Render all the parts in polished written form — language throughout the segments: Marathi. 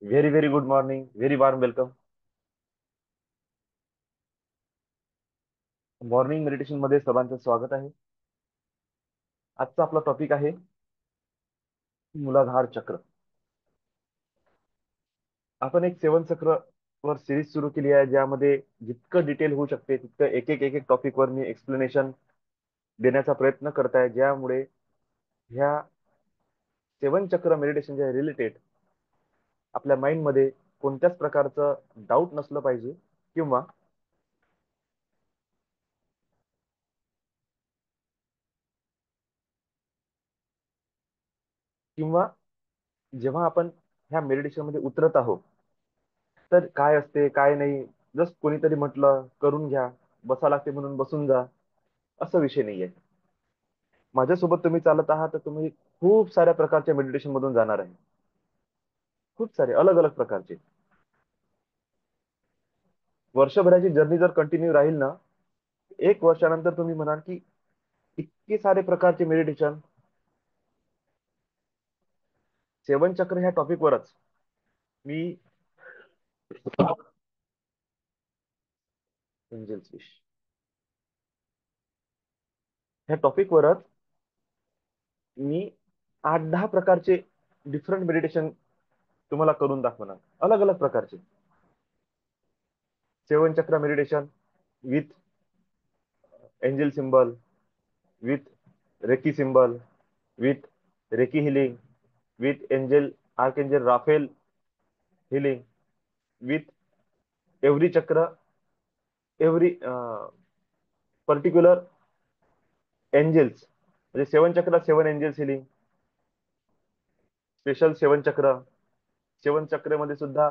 Very very good morning, very warm welcome. Morning meditation मध्ये सर्वांचं स्वागत आहे. आजचा आपला टॉपिक आहे मूलाधार चक्र. आपण एक सेवन चक्र वर सिरीज सुरू केली आहे, ज्यामध्ये जितकं डिटेल होऊ शकते तितकं एक एक टॉपिक वर मी एक्सप्लेनेशन देण्याचा प्रयत्न करत आहे, ज्यामुळे ह्या सेवन चक्र मेडिटेशनच्या रिलेटेड आपल्या माइंड मध्ये कोणत्याच प्रकारचं डाऊट नसलं पाहिजे, किंवा किंवा जेव्हा आपण ह्या मेडिटेशन मध्ये उतरत आहोत, तर काय असते काय नाही, जस्ट कोणीतरी म्हटलं करून घ्या, बसा लागते म्हणून बसून जा, असं विषय नाहीये. माझ्यासोबत तुम्ही चालत आहात तर तुम्ही खूप साऱ्या प्रकारच्या मेडिटेशन मधून जाणार आहे. खूप सारे अलग अलग प्रकारचे. वर्षभराची जर्नी जर कंटिन्यू राहील ना, एक वर्षानंतर तुम्ही म्हणाल की इतके सारे प्रकारचे मेडिटेशन. सेवन चक्र ह्या टॉपिक वरच मी एंजल्स विश ह्या टॉपिक वरच मी 8-10 प्रकारचे डिफरंट मेडिटेशन तुम्हाला करून दाखवणार, अलग अलग प्रकारचे. Seven chakra meditation with angel symbol, with reiki symbol, with reiki healing, with angel archangel Raphael healing, with every chakra, every particular angels, म्हणजे seven chakra, seven angels healing, special seven chakra. Seven चक्रेमध्ये सुद्धा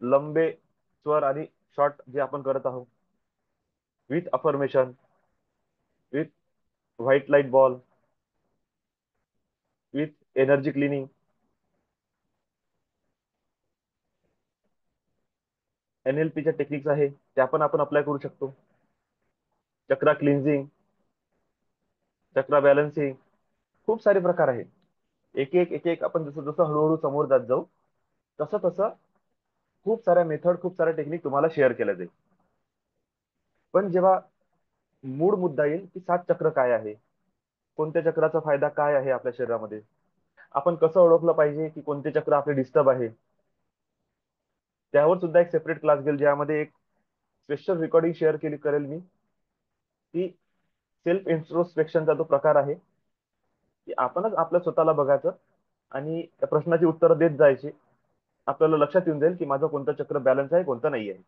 लंबे स्वर आणि शॉर्ट जे आपण करत आहोत, with affirmation, with white light ball, with energy cleaning. NLP च्या टेक्निक्स आहे, त्या पण आपण अप्लाय करू शकतो. चक्रा क्लिन्झिंग, चक्रा बॅलन्सिंग, खूप सारे प्रकार आहेत. एक एक आपण जसं जसं हळूहळू समोर जात जाऊ, तसं तसं खूप साऱ्या मेथड, खूप साऱ्या टेक्निक तुम्हाला शेअर केल्या जाईल. पण जेव्हा मूळ मुद्दा येईल की 7 चक्र काय आहे, कोणत्या चक्राचा फायदा काय आहे आपल्या शरीरामध्ये, आपण कसं ओळखलं पाहिजे की कोणते चक्र आपले डिस्टर्ब आहे, त्यावर सुद्धा एक सेपरेट क्लास घेईल, ज्यामध्ये एक स्पेशल रेकॉर्डिंग शेअर केली करेल मी, की सेल्फ इंट्रोस्पेक्शनचा जो प्रकार आहे, की आपणच आपल्या स्वतःला बघायचं आणि त्या प्रश्नाची उत्तरं देत जायची. आपल्याला लक्षात येऊन जाईल की माझं कोणतं चक्र बॅलन्स आहे, कोणतं नाही आहे.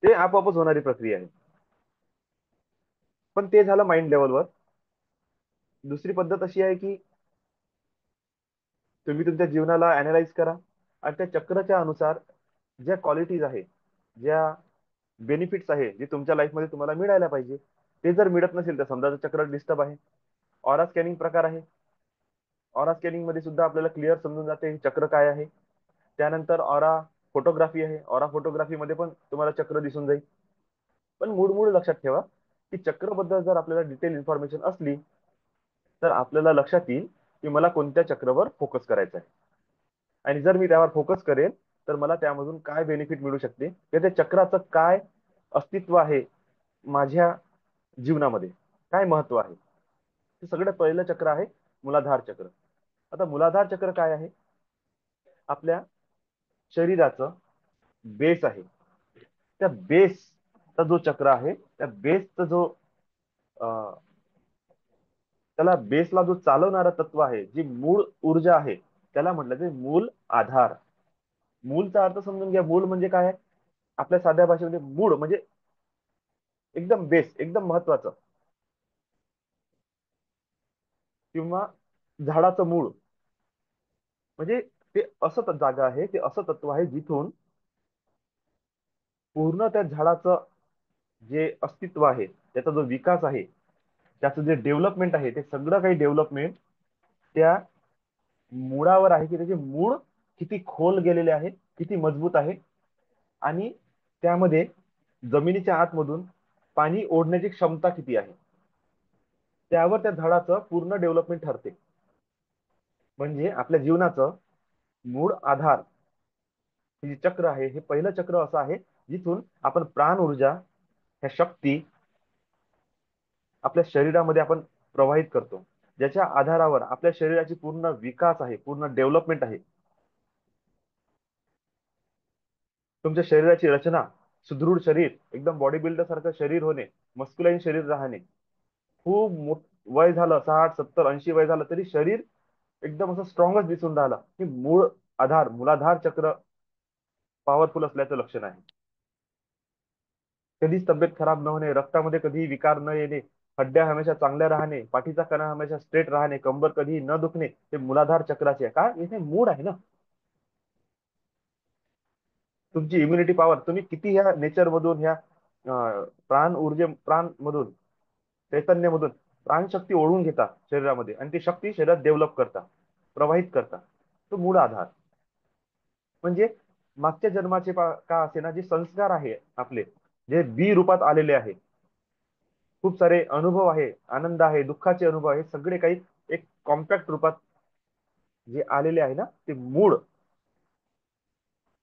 ते आपोआपच होणारी प्रक्रिया आहे. पण ते झालं माइंड लेवलवर. दुसरी पद्धत अशी आहे की तुम्ही तुमच्या जीवनाला अनालाइज करा आणि त्या चक्रच्या अनुसार ज्या क्वालिटीज आहे, ज्या बेनिफिट्स आहे, जे तुमच्या लाईफमध्ये तुम्हाला मिळायला पाहिजे, ते जर मिळत नसेल तर समजा चक्र डिस्टर्ब आहे. ऑरा स्कॅनिंग प्रकार आहे. ऑरा स्कॅनिंग मध्ये सुद्धा आपल्याला क्लिअर समजून जाते चक्र काय आहे. त्यानंतर ऑरा फोटोग्राफी आहे. ऑरा फोटोग्राफी मध्ये पण तुम्हाला चक्र दिसून जाईल. पण मूळ मूळ लक्षात ठेवा की चक्रबद्दल जर आपल्याला डिटेल इन्फॉर्मेशन असली, तर आपल्याला लक्षात येईल की मला कोणत्या चक्रवर फोकस करायचा आहे, आणि जर मी त्यावर फोकस करेल तर मला त्यामधून काय बेनिफिट मिळू शकते, किंवा त्या चक्राचं काय अस्तित्व आहे माझ्या जीवनामध्ये, काय महत्व आहे. हे सगळं पहिलं चक्र आहे मूलाधार चक्र. आता मूलाधार चक्र काय आहे, आपल्या शरीराचं बेस आहे. त्या बेसचा जो चक्र आहे, त्या बेसचा जो अं, त्याला बेसला जो चालवणारा तत्व आहे, जी मूळ ऊर्जा आहे, त्याला म्हटलं ते मूल आधार. मूलचा अर्थ समजून घ्या. मूळ म्हणजे काय आहे, आपल्या साध्या भाषेमध्ये मूळ म्हणजे एकदम बेस, एकदम महत्वाचं, किंवा झाडाचं मूळ. म्हणजे ते असं जागा आहे, ते असं तत्व आहे जिथून पूर्ण त्या झाडाचं जे अस्तित्व आहे, त्याचा जो विकास आहे, त्याचं जे डेव्हलपमेंट आहे, ते सगळं काही डेव्हलपमेंट त्या मुळावर आहे, की त्याचे मूळ किती खोल गेलेले आहे, किती मजबूत आहे, आणि त्यामध्ये जमिनीच्या आतमधून पाणी ओढण्याची क्षमता किती आहे, त्यावर त्या झाडाचं पूर्ण डेव्हलपमेंट ठरते. म्हणजे आपल्या जीवनाचं मूळ आधार हे जे चक्र आहे हे पहिलं चक्र असं आहे जिथून आपण प्राण ऊर्जा, ह्या शक्ती आपल्या शरीरामध्ये आपण प्रवाहित करतो, ज्याच्या आधारावर आपल्या शरीराची पूर्ण विकास आहे, पूर्ण डेव्हलपमेंट आहे. तुमच्या शरीराची रचना, सुदृढ शरीर, एकदम बॉडी बिल्डर सारखं शरीर होणे, मस्क्युलाइन शरीर राहणे, खूप वय झालं 60 70 80 वय झालं तरी शरीर एकदम असं स्ट्रॉंगच दिसून राहिला, ही मूळ आधार, मूलाधार चक्र पॉवरफुल असल्याचं लक्षण आहे. कधीच तब्येत खराब न होणे, रक्तामध्ये कधीही विकार न येणे, हड्ड्या हमेशा चांगल्या राहणे, पाठीचा कणा हमेशा स्ट्रेट राहणे, कंबर कधीही न दुखणे, हे मूलाधार चक्राचे आहे. काय हे मूड आहे ना. तुमची इम्युनिटी पॉवर, तुम्ही किती ह्या नेचर मधून, ह्या प्राण ऊर्जे, प्राण मधून, चैतन्यमधून प्राणशक्ती ओढून घेता शरीरामध्ये आणि ती शक्ती शरीरात डेव्हलप करता, प्रवाहित करता, तो मूळ आधार. म्हणजे मागच्या जन्माचे का असे ना, जे संस्कार आहे आपले, जे बी रूपात आलेले आहे, खूप सारे अनुभव आहे, आनंद आहे, दुःखाचे अनुभव आहे, सगळे काही एक कॉम्पॅक्ट रूपात जे आलेले आहे ना, ते मूळ,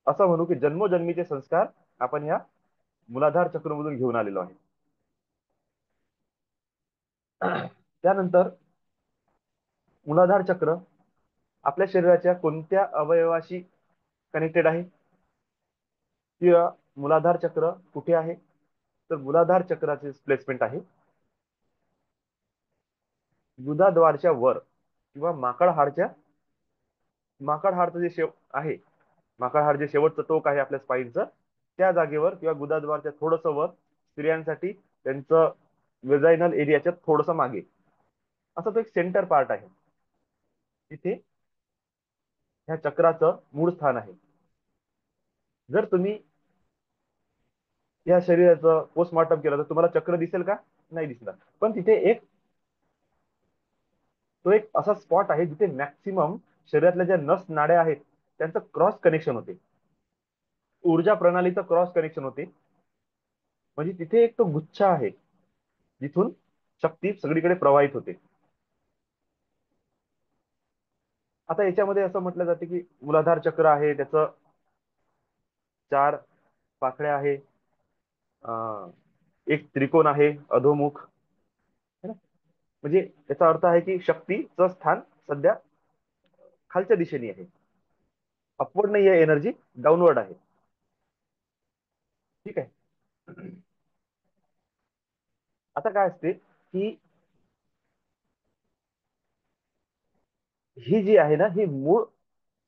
असं म्हणू की जन्मोजन्मीचे संस्कार आपण ह्या मूलाधार चक्रमधून घेऊन आलेलो आहे. त्यानंतर मूलाधार चक्र आपल्या शरीराच्या कोणत्या अवयवाशी कनेक्टेड आहे, किंवा मूलाधार चक्र कुठे आहे? तर मूलाधार चक्राचे प्लेसमेंट आहे गुदाद्वारच्या वर, किंवा माकड हाडच्या, माकड हाडचं जे आहे, माकड हाड जे शेवटचं टोक आहे आपल्या स्पाईनचं, त्या जागेवर किंवा गुदाद्वारच्या थोडस वर, स्त्रियांसाठी त्यांचं वेजायनल एरियाच्या थोडस मागे, असं तो एक सेंटर पार्ट आहे, तिथे ह्या चक्राचं मूळ स्थान आहे. जर तुम्ही या शरीराचं पोस्टमॉर्टम केलं तर तुम्हाला चक्र दिसेल का? नाही दिसणार. पण तिथे एक, तो एक असा स्पॉट आहे जिथे मॅक्सिमम शरीरातल्या ज्या नस नाड्या आहेत त्यांचं क्रॉस कनेक्शन होते, ऊर्जा प्रणालीचं क्रॉस कनेक्शन होते. म्हणजे तिथे एक तो गुच्छ आहे जिथून शक्ती सगळीकडे प्रवाहित होते. आता याच्यामध्ये असं म्हटलं जाते की मूलाधार चक्र आहे, त्याचं 4 पाकळ्या आहे, अं, एक त्रिकोण आहे अधोमुख, है ना. म्हणजे याचा अर्थ आहे की शक्तीचं स्थान सध्या खालच्या दिशेने आहे, अपवर्ड नाही आहे एनर्जी, डाऊनवर्ड आहे. ठीक आहे. आता काय असते की ही जी आहे ना, ही मूळ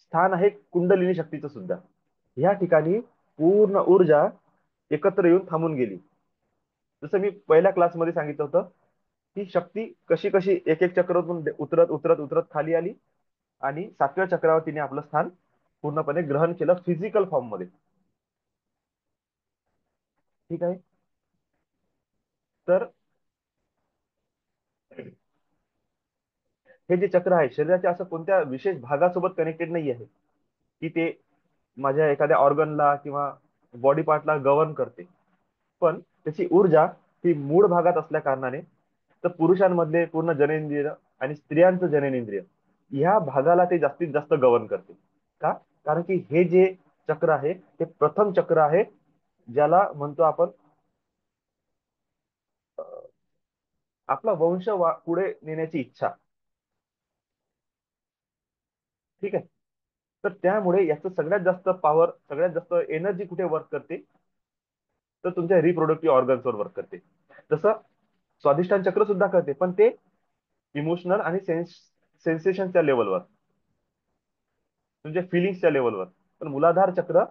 स्थान आहे कुंडलिनी शक्तीचं सुद्धा. या ठिकाणी पूर्ण ऊर्जा एकत्र येऊन थांबून गेली. जसं मी पहिल्या क्लासमध्ये सांगितलं होतं, ही शक्ती कशी कशी एक एक चक्रातून उतरत उतरत उतरत खाली आली, आणि 7व्या चक्रावर तिने आपलं स्थान पूर्णपणे ग्रहण केलं फिजिकल फॉर्म मध्ये. ठीक आहे. तर हे जे चक्र आहे शरीराच्या असं कोणत्या विशेष भागासोबत कनेक्टेड नाही आहे की ते माझ्या एखाद्या ऑर्गनला किंवा बॉडी पार्टला गव्हर्न करते, पण त्याची ऊर्जा ही मूळ भागात असल्या कारणाने, तर पुरुषांमधले पूर्ण जननेंद्रिय आणि स्त्रियांचं जननेंद्रिय, ह्या भागाला ते जास्तीत जास्त गव्हर्न करते. का? कारण की हे जे चक्र आहे ते प्रथम चक्र आहे, ज्याला म्हणतो आपण आपला वंश पुढे नेण्याची इच्छा. ठीक आहे. तर त्यामुळे याचं सगळ्यात जास्त पॉवर, सगळ्यात जास्त एनर्जी कुठे वर्क करते, तर तुमच्या रिप्रोडक्टिव्ह ऑर्गन्सवर वर्क करते. जसं स्वादिष्टान चक्र सुद्धा करते, पण ते इमोशनल आणि सेन्सेशनच्या लेवलवर, तुमच्या फिलिंग्सच्या लेवलवर. पण मूलाधार चक्र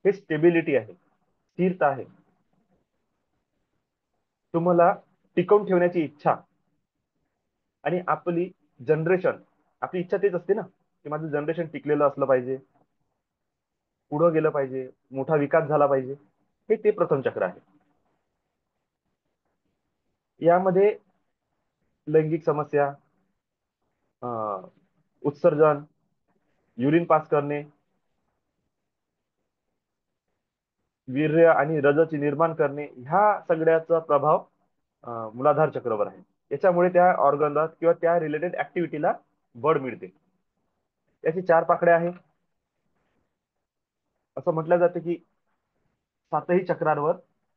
हे स्टेबिलिटी आहे, स्थिरता आहे, तुम्हाला टिकवून ठेवण्याची इच्छा, आणि आपली जनरेशन, आपली इच्छा तेच असते ना की माझं जनरेशन टिकलेलं असलं पाहिजे, पुढं गेलं पाहिजे, मोठा विकास झाला पाहिजे. हे ते प्रथम चक्र आहे. यामध्ये लैंगिक समस्या, उत्सर्जन, युरिन पास करणे, वीर्य आणि रजची निर्माण करणे, ह्या सगळ्याचा प्रभाव मूलाधार चक्रवर आहे. याच्यामुळे त्या ऑर्गनला किंवा त्या रिलेटेड ऍक्टिव्हिटीला बळ मिळते. याची 4 पाकड्या आहे. असं म्हटलं जातं की सातही चक्रांवर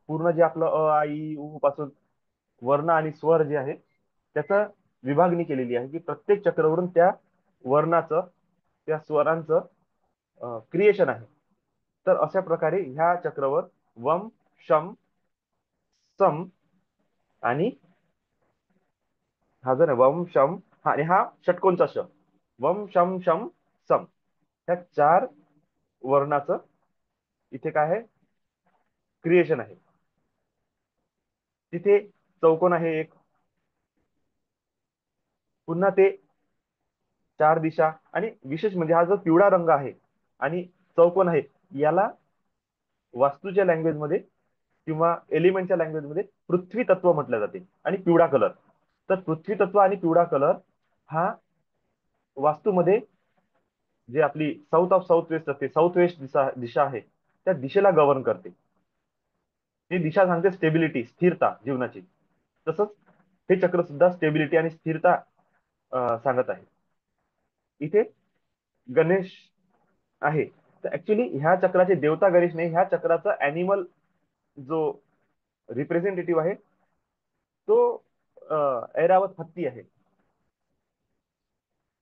पूर्ण जे आपलं अ आ इ उ पासून वर्ण आणि स्वर जे आहे त्याचं विभागणी केलेली आहे की प्रत्येक चक्रावरून त्या वर्णाचं, त्या स्वरांचं क्रिएशन आहे. तर अशा प्रकारे ह्या चक्रावर वम, शम, सम आणि हा जो आहे वम, शम, हा आणि हा षटकोनचा श, वम, शम, शम, सम, ह्या चार वर्णाचं इथे काय आहे, क्रिएशन आहे. तिथे चौकोन आहे एक, पुन्हा ते चार दिशा, आणि विशेष म्हणजे हा जो पिवळा रंग आहे आणि चौकोन आहे, याला वास्तूच्या लँग्वेज मध्ये किंवा एलिमेंटच्या लँग्वेज मध्ये पृथ्वी तत्व म्हटलं जाते. आणि पिवळा कलर, तर पृथ्वी तत्व आणि पिवळा कलर हा वास्तूमध्ये जे आपली साऊथ ऑफ साऊथ वेस्ट असते, साऊथ वेस्ट दिशा दिशा आहे, त्या दिशेला गव्हर्न करते. ती दिशा सांगते स्टेबिलिटी, स्थिरता जीवनाची. तसंच हे चक्र सुद्धा स्टेबिलिटी आणि स्थिरता सांगत आहे. इथे गणेश आहे, तर ऍक्च्युली ह्या चक्राचे देवता गणेश नाही, ह्या चक्राचा अॅनिमल जो रिप्रेझेंटेटिव्ह आहे तो ऐरावत हत्ती आहे.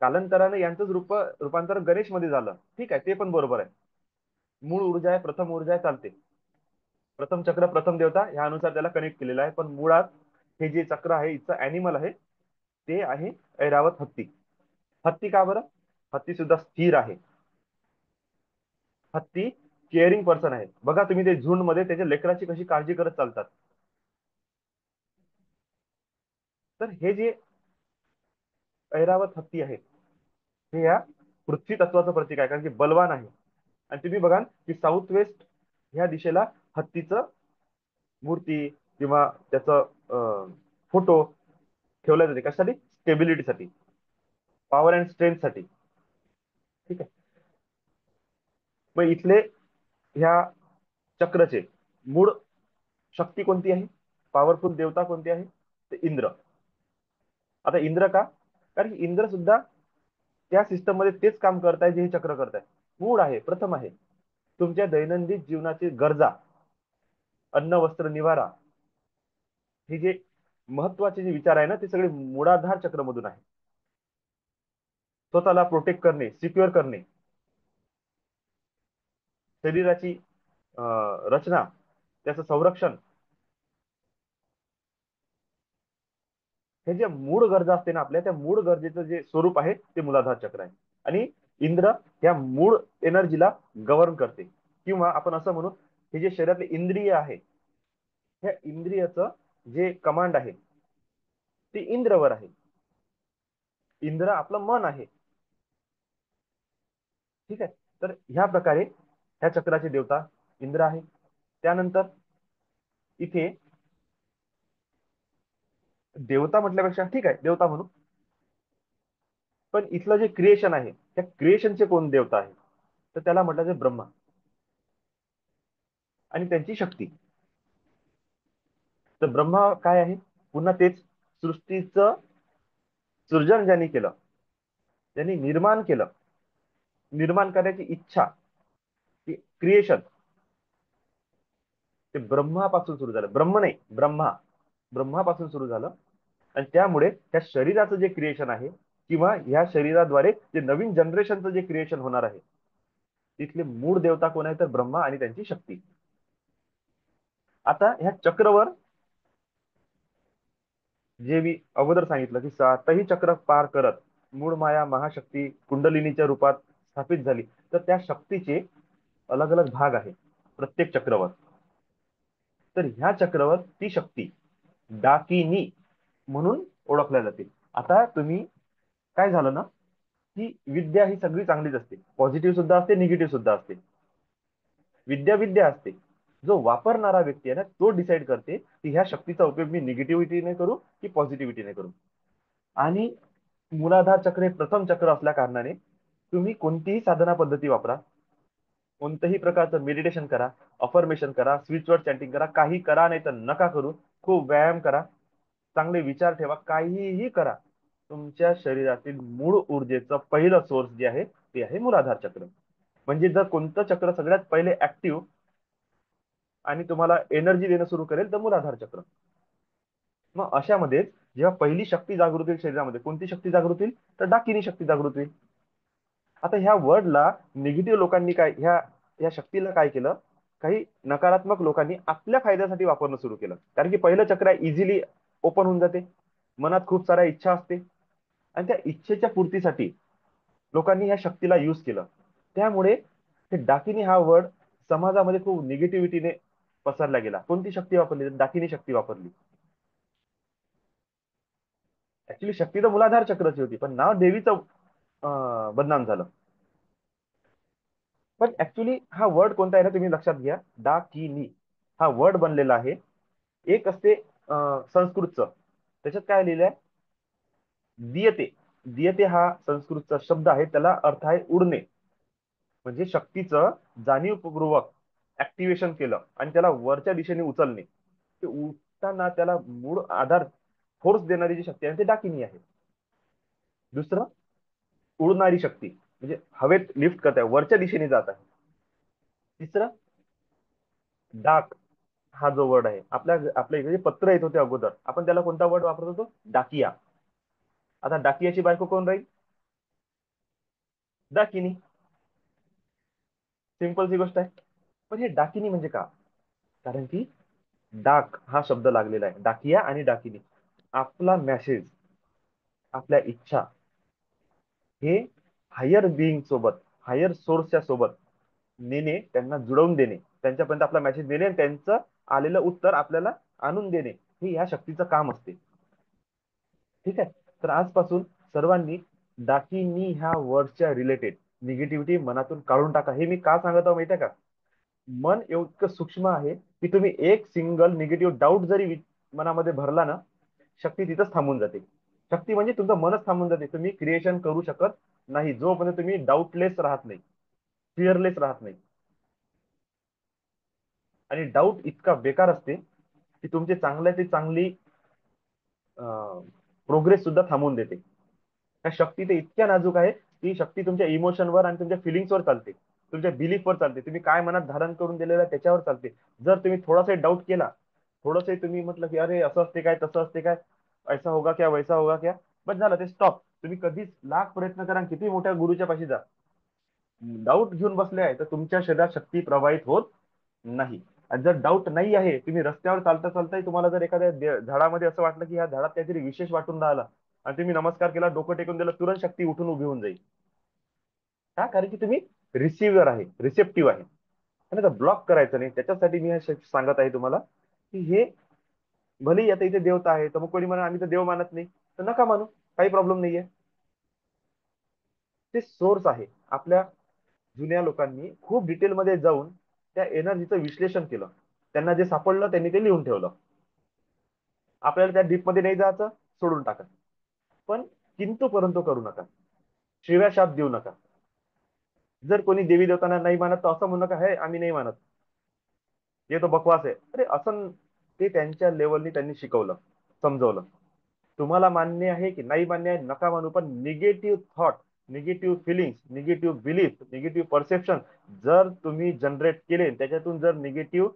कालांतराने यांचं रूपांतर गणेश मध्ये झालं, ठीक आहे, ते पण बरोबर आहे. मूळ ऊर्जा आहे, प्रथम ऊर्जा आहे, चालते. प्रथम चक्र, प्रथम देवता, ह्यानुसार त्याला कनेक्ट केलेलं आहे. पण मुळात हे जे चक्र आहे इथं अॅनिमल आहे, ते आहे ऐरावत हत्ती. हत्ती का बरं? हत्ती सुद्धा स्थिर आहे. हत्ती केअरिंग पर्सन आहे. बघा तुम्ही ते झुंड मध्ये त्याच्या लेकराची कशी काळजी करत चालतात. तर हे जे ऐरावत हत्ती आहे हे या पृथ्वी तत्वाचं प्रतीक आहे, कारण की बलवान आहे. आणि तुम्ही बघाल की साऊथ वेस्ट ह्या दिशेला हत्तीचं मूर्ती किंवा त्याचं फोटो ठेवला जाते. कशासाठी? स्टेबिलिटीसाठी, पॉवर अँड स्ट्रेंथ साठी. ठीक आहे. मग इथले ह्या चक्रचे मूळ शक्ती कोणती आहे, पॉवरफुल देवता कोणती आहे? ते इंद्र. आता इंद्र का? कारण की इंद्र सुद्धा त्या सिस्टम मध्ये तेच काम करताय जे हे चक्र करताय. मूळ आहे, प्रथम आहे. तुमच्या दैनंदिन जीवनाची गरजा, अन्न, वस्त्र, निवारा, हे जे महत्वाचे जे विचार आहे ना, ते सगळे मूळाधार चक्रमधून आहे. स्वतःला प्रोटेक्ट करणे, सिक्युअर करणे, शरीराची रचना, त्याचं संरक्षण, हे जे मूळ गरजा असते ना आपल्या, त्या मूळ गरजेचं जे स्वरूप आहे ते मूलाधार चक्र आहे. आणि इंद्र या मूळ एनर्जीला गव्हर्न करते. किंवा आपण असं म्हणू, हे जे शरीरातले इंद्रिय आहे, ह्या इंद्रियाचं जे कमांड आहे ते इंद्रवर आहे. इंद्र आपलं मन आहे. ठीक आहे. तर ह्या प्रकारे ह्या चक्राचे देवता इंद्र आहे. त्यानंतर इथे देवता म्हटल्यापेक्षा ठीक आहे देवता म्हणू, पण इथलं जे क्रिएशन आहे त्या क्रिएशनचे कोण देवता आहे, तर त्याला म्हटलं जाते ब्रह्मा आणि त्यांची शक्ती. तर ब्रह्मा काय आहे? पुन्हा तेच, सृष्टीचं सृजन ज्यांनी केलं, ज्यांनी निर्माण केलं, निर्माण करण्याची इच्छा, क्रिएशन, ते ब्रह्मापासून सुरू झालं. ब्रह्म नाही, ब्रह्मा, ब्रह्मापासून सुरू झालं. आणि त्यामुळे त्या शरीराचं जे क्रिएशन आहे किंवा ह्या शरीराद्वारे जे नवीन जनरेशनचं जे क्रिएशन होणार आहे, तिथले मूळ देवता कोण आहे? तर ब्रह्मा आणि त्यांची शक्ती. आता ह्या चक्रवर जे मी अगोदर सांगितलं की सातही चक्र पार करत मूळ माया महाशक्ती कुंडलिनीच्या रूपात स्थापित झाली, तर त्या शक्तीचे अलग अलग भाग आहे प्रत्येक चक्रवर. तर ह्या चक्रवर ती शक्ती डाकिनी म्हणून ओळखल्या जाते. आता तुम्ही, काय झालं ना, की विद्या ही सगळी चांगलीच असते, पॉझिटिव्ह सुद्धा असते, निगेटिव्ह सुद्धा असते. विद्या विद्या असते. जो वापरणारा व्यक्ती आहे ना, तो डिसाईड करते की ह्या शक्तीचा उपयोग मी निगेटिव्हिटीने करू की पॉझिटिव्हिटीने करू. आणि मूलाधार चक्र हे प्रथम चक्र असल्या कारणाने तुम्ही कोणतीही साधना पद्धती वापरा, कोणत्याही प्रकारचं मेडिटेशन करा, अफर्मेशन करा, स्पिरिच्युअल चॅन्टिंग करा, काही करा, नाही तर नका करू, खूप व्यायाम करा, चांगले विचार ठेवा, काहीही करा, तुमच्या शरीरातील मूळ ऊर्जेचं पहिलं सोर्स जे आहे ते आहे मूलाधार चक्र. म्हणजे जर कोणतं चक्र सगळ्यात पहिले ऍक्टिव्ह आणि तुम्हाला एनर्जी देणं सुरू करेल तर मूलाधार चक्र. मग अशामध्येच जेव्हा पहिली शक्ती जागृत होईल शरीरामध्ये, कोणती शक्ती जागृत होईल? तर डाकिनी शक्ती जागृत होईल. आता ह्या वर्डला निगेटिव्ह लोकांनी काय, ह्या शक्तीला काय केलं, काही नकारात्मक लोकांनी आपल्या फायद्यासाठी वापरणं सुरू केलं. कारण की पहिलं चक्र इझिली ओपन होऊन जाते, मनात खूप साऱ्या इच्छा असते, आणि त्या इच्छेच्या पूर्तीसाठी लोकांनी या शक्तीला यूज केलं. त्यामुळे हे डाकिनी हा वर्ड समाजामध्ये खूप निगेटिव्हिटीने पसरला गेला. कोणती शक्ती वापरली? डाकिनी शक्ती वापरली. ऍक्च्युली शक्ती तर मूलाधार चक्रची होती, पण नाव देवीचं बदनाम झालं. पण ऍक्च्युली हा वर्ड कोणता आहे ना, तुम्ही लक्षात घ्या. डाकिनी हा वर्ड बनलेला आहे, एक असते संस्कृतचं. त्याच्यात काय लिहिलंय? दियते. दियते हा संस्कृतचा शब्द आहे, त्याला अर्थ आहे उडणे. म्हणजे शक्तीचं जाणीवपूर्वक ऍक्टिव्हेशन केलं आणि त्याला वरच्या दिशेने उचलणे. ते उठताना त्याला मूळ आधार, फोर्स देणारी जी शक्ती आहे ते डाकिनी आहे. दुसरं, उडणारी शक्ती, म्हणजे हवेत लिफ्ट करत आहे, वरच्या दिशेने जात आहे. तिसरं, डाक हा जो वर्ड आहे, आपल्या आपल्या इकडे जे पत्र येत होते अगोदर, आपण त्याला कोणता वर्ड वापरत होतो? डाकिया. आता डाकियाची बायको कोण राहील? डाकिनी. सिंपल सी गोष्ट आहे. पण हे डाकिनी म्हणजे का? कारण की डाक हा शब्द लागलेला आहे, डाकिया आणि डाकिनी. आपला मेसेज, आपल्या इच्छा हे हायर बिईंग सोबत, हायर सोर्सच्या सोबत नेणे, त्यांना जुळवून देणे, त्यांच्यापर्यंत आपला मेसेज देणे आणि त्यांचं आलेलं उत्तर आपल्याला आणून देणे, हे ह्या शक्तीचं काम असते. ठीक आहे. तर आजपासून सर्वांनी डाकिनी ह्या वर्डच्या रिलेटेड निगेटिव्हिटी मनातून काढून टाका. हे मी का सांगत आहो माहिती आहे का? मन इतकं सूक्ष्म आहे की तुम्ही एक सिंगल निगेटिव्ह डाऊट जरी मनामध्ये भरला ना, शक्ती तिथंच थांबून जाते. शक्ती म्हणजे तुमचं मनच थांबून जाते. तुम्ही क्रिएशन करू शकत नाही जोपर्यंत तुम्ही डाऊटलेस राहत नाही, फिअरलेस राहत नाही. आणि डाऊट इतका बेकार असते की तुमची चांगल्याची चांगली प्रोग्रेस सुद्धा थांबवून देते. त्या शक्ती ते इतक्या नाजूक आहे, ती शक्ती तुमच्या इमोशनवर आणि तुमच्या फिलिंग्सवर चालते, तुमच्या बिलीफवर चालते, तुम्ही काय मनात धारण करून दिलेलं आहे त्याच्यावर चालते. जर तुम्ही थोडासा डाऊट केला, थोडंसं तुम्ही म्हटलं की अरे असं असते काय, तसं असते काय, ऐसा होगा क्या, वैसा होगा क्या, बस झालं, ते स्टॉप. तुम्ही कधीच लाख प्रयत्न करा, किती मोठ्या गुरुच्या पाशी जा, डाऊट घेऊन बसले आहे तर तुमच्या शरीरात शक्ती प्रवाहित होत नाही. आणि जर डाऊट नाही आहे, तुम्ही रस्त्यावर चालता चालताही तुम्हाला जर एखाद्या झाडामध्ये असं वाटलं की ह्या झाडात काहीतरी विशेष वाटून राहिला, आणि तुम्ही नमस्कार केला, डोकं टेकून दिलं, तुरंत शक्ती उठून उभी होऊन जाईल. का? कारण की तुम्ही रिसिव्हर आहे, रिसेप्टिव्ह आहे. आणि आता ब्लॉक करायचं नाही, त्याच्यासाठी मी हे सांगत आहे तुम्हाला की हे भलेही आता इथे देवता आहे, तर मग कोणी म्हणा आम्ही तर देव मानत नाही, तर नका मानू, काही प्रॉब्लेम नाहीये. ते सोर्स आहे. आपल्या जुन्या लोकांनी खूप डिटेलमध्ये जाऊन त्या एनर्जीचं विश्लेषण केलं, त्यांना जे सापडलं त्यांनी ते लिहून ठेवलं. आपल्याला त्या डीप मध्ये नाही जायचं, सोडून टाका. पण किंतु परंतु करू नका, शिव्या शाप देऊ नका. जर कोणी देवी देवतांना नाही मानत तर असं म्हणू नका हे आम्ही नाही मानत, हे तो बकवास आहे. अरे असं ते त्यांच्या लेवलनी त्यांनी शिकवलं, समजवलं. तुम्हाला मान्य आहे की नाही मान्य आहे नका मानू, पण negative thought, negative feelings, negative belief, negative perception जर तुम्ही जनरेट केले, त्याच्यातून जर निगेटिव्ह